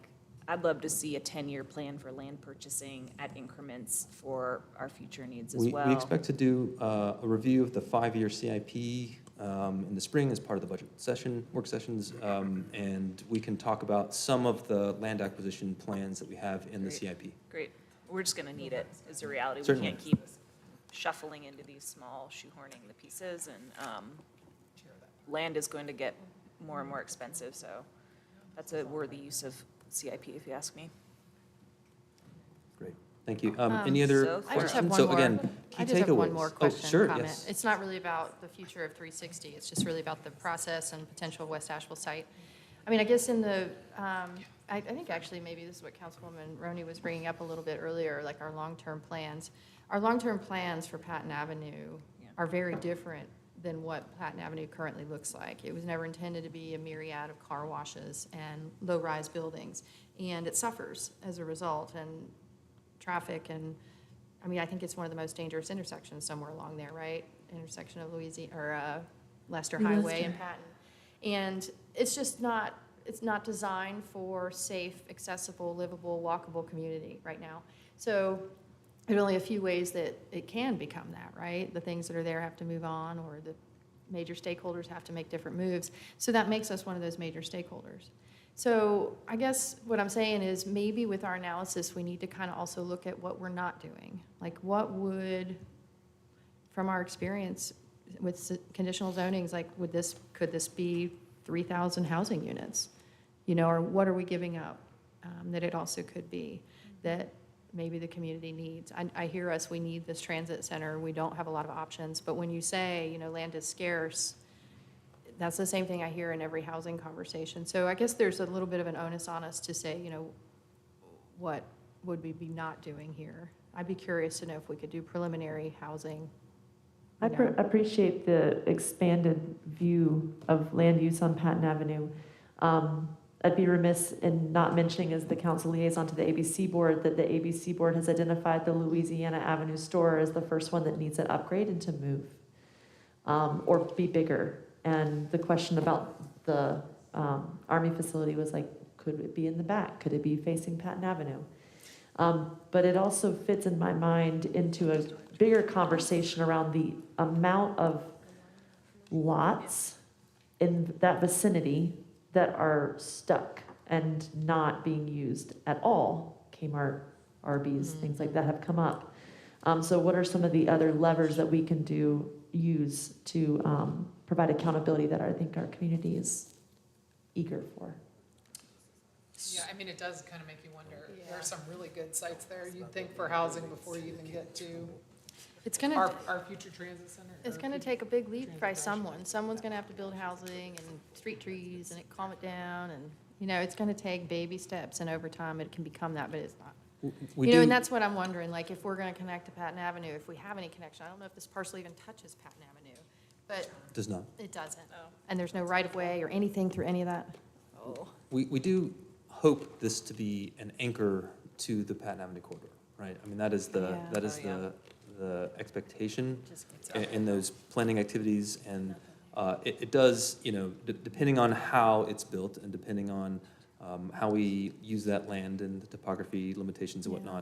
I'd love to see a 10-year plan for land purchasing at increments for our future needs as well. We expect to do a review of the 5-year CIP in the spring as part of the budget session, work sessions, and we can talk about some of the land acquisition plans that we have in the Great. CIP. Great. We're just gonna need it, is the reality. We Certainly. can't keep shuffling into these small, shoehorning the pieces, and land is going to get more and more expensive, so that's a worthy use of CIP, if you ask me. Great, thank you. Any other so I just have questions? one So more. again, key I just have one takeaways. more Oh, question, sure, comment. yes. It's not really about the future of 360, it's just really about the process and potential of West Asheville site. I mean, I guess in the, I think actually maybe this is what Councilwoman Roney was bringing up a little bit earlier, like our long-term plans. Our long-term plans for Patton Avenue are very different than what Patton Avenue currently looks like. It was never intended to be a myriad of car washes and low-rise buildings, and it suffers as a result, and traffic, and, I mean, I think it's one of the most dangerous intersections somewhere along there, right? Intersection of Louisiana, or Lester Highway and Patton. And it's just not, it's not designed for safe, accessible, livable, walkable community right now. So there's only a few ways that it can become that, right? The things that are there have to move on, or the major stakeholders have to make different moves. So that makes us one of those major stakeholders. So I guess what I'm saying is maybe with our analysis, we need to kind of also look at what we're not doing. Like what would, from our experience with conditional zonings, like could this be 3,000 housing units? You know, or what are we giving up that it also could be that maybe the community needs? I hear us, we need this transit center, we don't have a lot of options, but when you say, you know, land is scarce, that's the same thing I hear in every housing conversation. So I guess there's a little bit of an onus on us to say, you know, what would we be not doing here? I'd be curious to know if we could do preliminary housing. I you know. appreciate the expanded view of land use on Patton Avenue. I'd be remiss in not mentioning as the council liaison to the ABC board that the ABC board has identified the Louisiana Avenue store as the first one that needs an upgrade and to move or be bigger. And the question about the Army facility was like, could it be in the back? Could it be facing Patton Avenue? But it also fits in my mind into a bigger conversation around the amount of lots in that vicinity that are stuck and not being used at all. Kmart, Arby's, things like that have come up. So what are some of the other levers that we can use to provide accountability that I think our community is eager for? Yeah, I mean, it does kind of make you wonder. There Yeah. are some really good sites there. You'd think for housing before you even get to It's gonna, our future transit center. it's or gonna future- take a big leap by someone. Someone's gonna have to build housing and street trees and calm it down and, it's gonna take baby steps and over time it can become that, but it's not. We And do, that's what I'm wondering, like, if we're gonna connect to Patton Avenue, if we have any connection, I don't know if this parcel even touches Patton Avenue, but does not. it doesn't. And there's no right-of-way or anything through any of that? Oh. We do hope this to be an anchor to the Patton Avenue corridor, right? I mean, that is Yeah. the expectation in those planning activities. And it does, depending on how it's built and depending on how we use that land and the topography limitations and Yeah.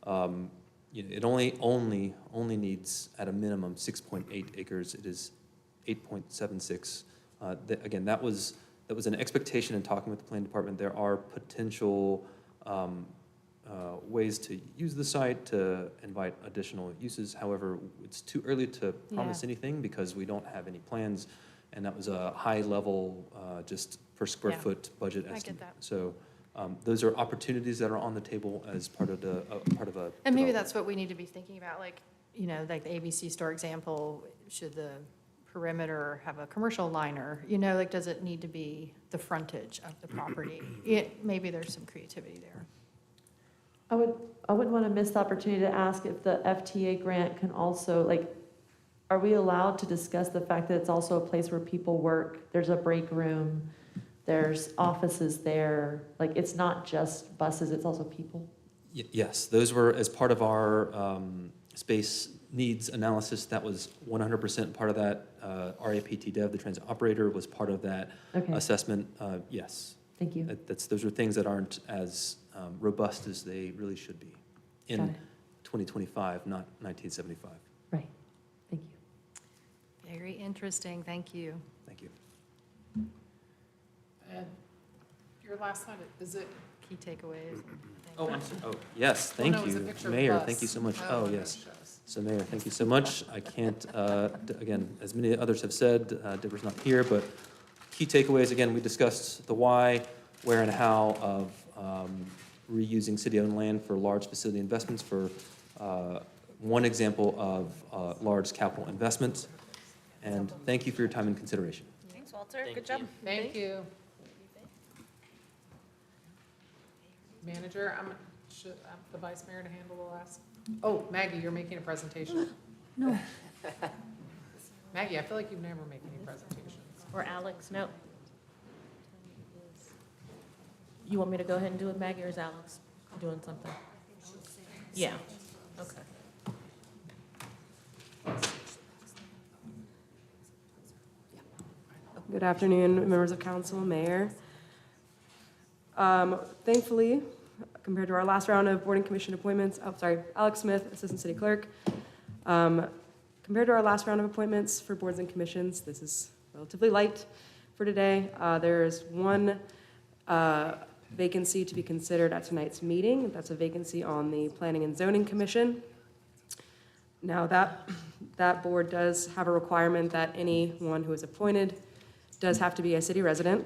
whatnot, it only needs at a minimum 6.8 acres. It is 8.76. Again, that was an expectation in talking with the planning department. There are potential ways to use the site to invite additional uses. However, it's too early to promise Yeah. anything because we don't have any plans. And that was a high level, just per square Yeah. foot budget I get estimate. that. So those are opportunities that are on the table as part of a And maybe development. that's what we need to be thinking about, like the ABC store example, should the perimeter have a commercial liner? Like, does it need to be the frontage of the property? Maybe there's some creativity there. I wouldn't want to miss the opportunity to ask if the FTA grant can also, are we allowed to discuss the fact that it's also a place where people work? There's a break room, there's offices there, it's not just buses, it's also people? Yes, those were as part of our space needs analysis. That was 100% part of that. RAPT Dev, the transit operator, was part of that Okay, assessment. Yes, thank you. those are things that aren't as robust as they really should be Got in it. 2025, not 1975. Right, thank you. Very interesting, thank you. Thank you. And your last slide, is it? Key takeaways. Oh, I'm sorry. Oh, yes, Oh, thank no, it was a you. picture of a Mayor, bus. thank you so much. Oh, Oh, okay, yes. shows. So Mayor, thank you so much. I can't, again, as many others have said, Deborah's not here, but key takeaways, again, we discussed the why, where, and how of reusing city-owned land for large facility investments for one example of large capital investment. And thank you for your time and consideration. Thanks, Walter. Good job. Thank you. Manager, should the vice mayor to handle the last? Oh, Maggie, you're making a presentation. No. Maggie, I feel like you never make any presentations. Or Alex, no. You want me to go ahead and do it, Maggie, or is Alex doing something? Yeah, okay. Good afternoon, members of council, mayor. Thankfully, compared to our last round of boarding commission appointments, Alex Smith, Assistant City Clerk. Compared to our last round of appointments for boards and commissions, this is relatively light for today. There is one vacancy to be considered at tonight's meeting. That's a vacancy on the Planning and Zoning Commission. Now, that board does have a requirement that anyone who is appointed does have to be a city resident.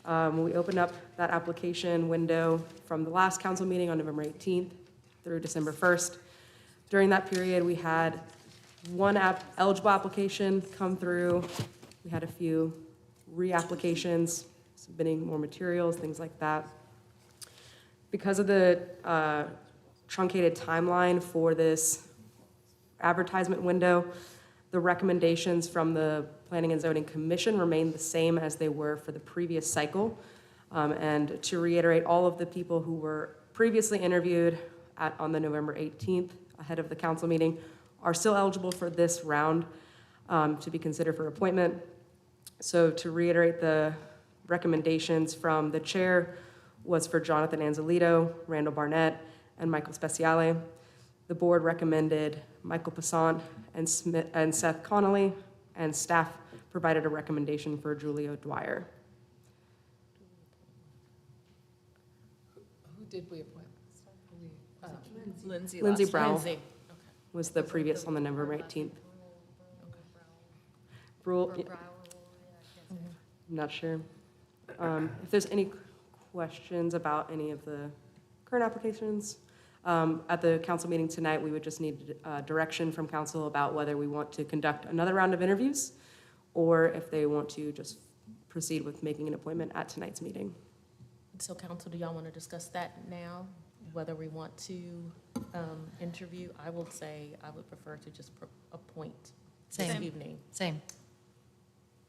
We opened up that application window from the last council meeting on November 18th through December 1st. During that period, we had one eligible application come through. We had a few reapplications, submitting more materials, things like that. Because of the truncated timeline for this advertisement window, the recommendations from the Planning and Zoning Commission remain the same as they were for the previous cycle. And to reiterate, all of the people who were previously interviewed on the November 18th, ahead of the council meeting, are still eligible for this round to be considered for appointment. So to reiterate, the recommendations from the chair was for Jonathan Anzalito, Randall Barnett, and Michael Speciale. The board recommended Michael Passant and Seth Connolly, and staff provided a recommendation for Julio Dwyer. Who did we appoint? Lindsay. Lindsay last- Brown. Lindsay. Was the previous on the November 18th. Brule, yeah. I'm not sure. If there's any questions about any of the current applications, at the council meeting tonight, we would just need direction from council about whether we want to conduct another round of interviews or if they want to just proceed with making an appointment at tonight's meeting. So council, do y'all want to discuss that now? Whether we want to interview? I will say I would prefer to just appoint this Same. evening. Same.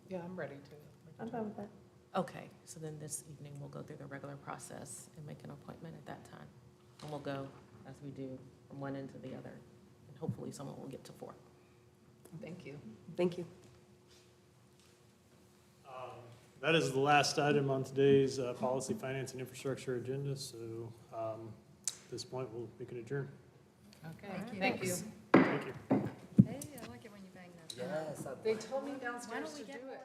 Yeah, I'm ready to. I'm fine with that. Okay, so then this evening we'll go through the regular process and make an appointment at that time. And we'll go as we do from one end to the other. And hopefully someone will get to 4. Thank you. Thank you. That is the last item on today's policy, finance, and infrastructure agenda, so at this point, we can adjourn. Okay, thank you. Thank you. Hey, I like it when you bang that. Yes. They told me downstairs to do it.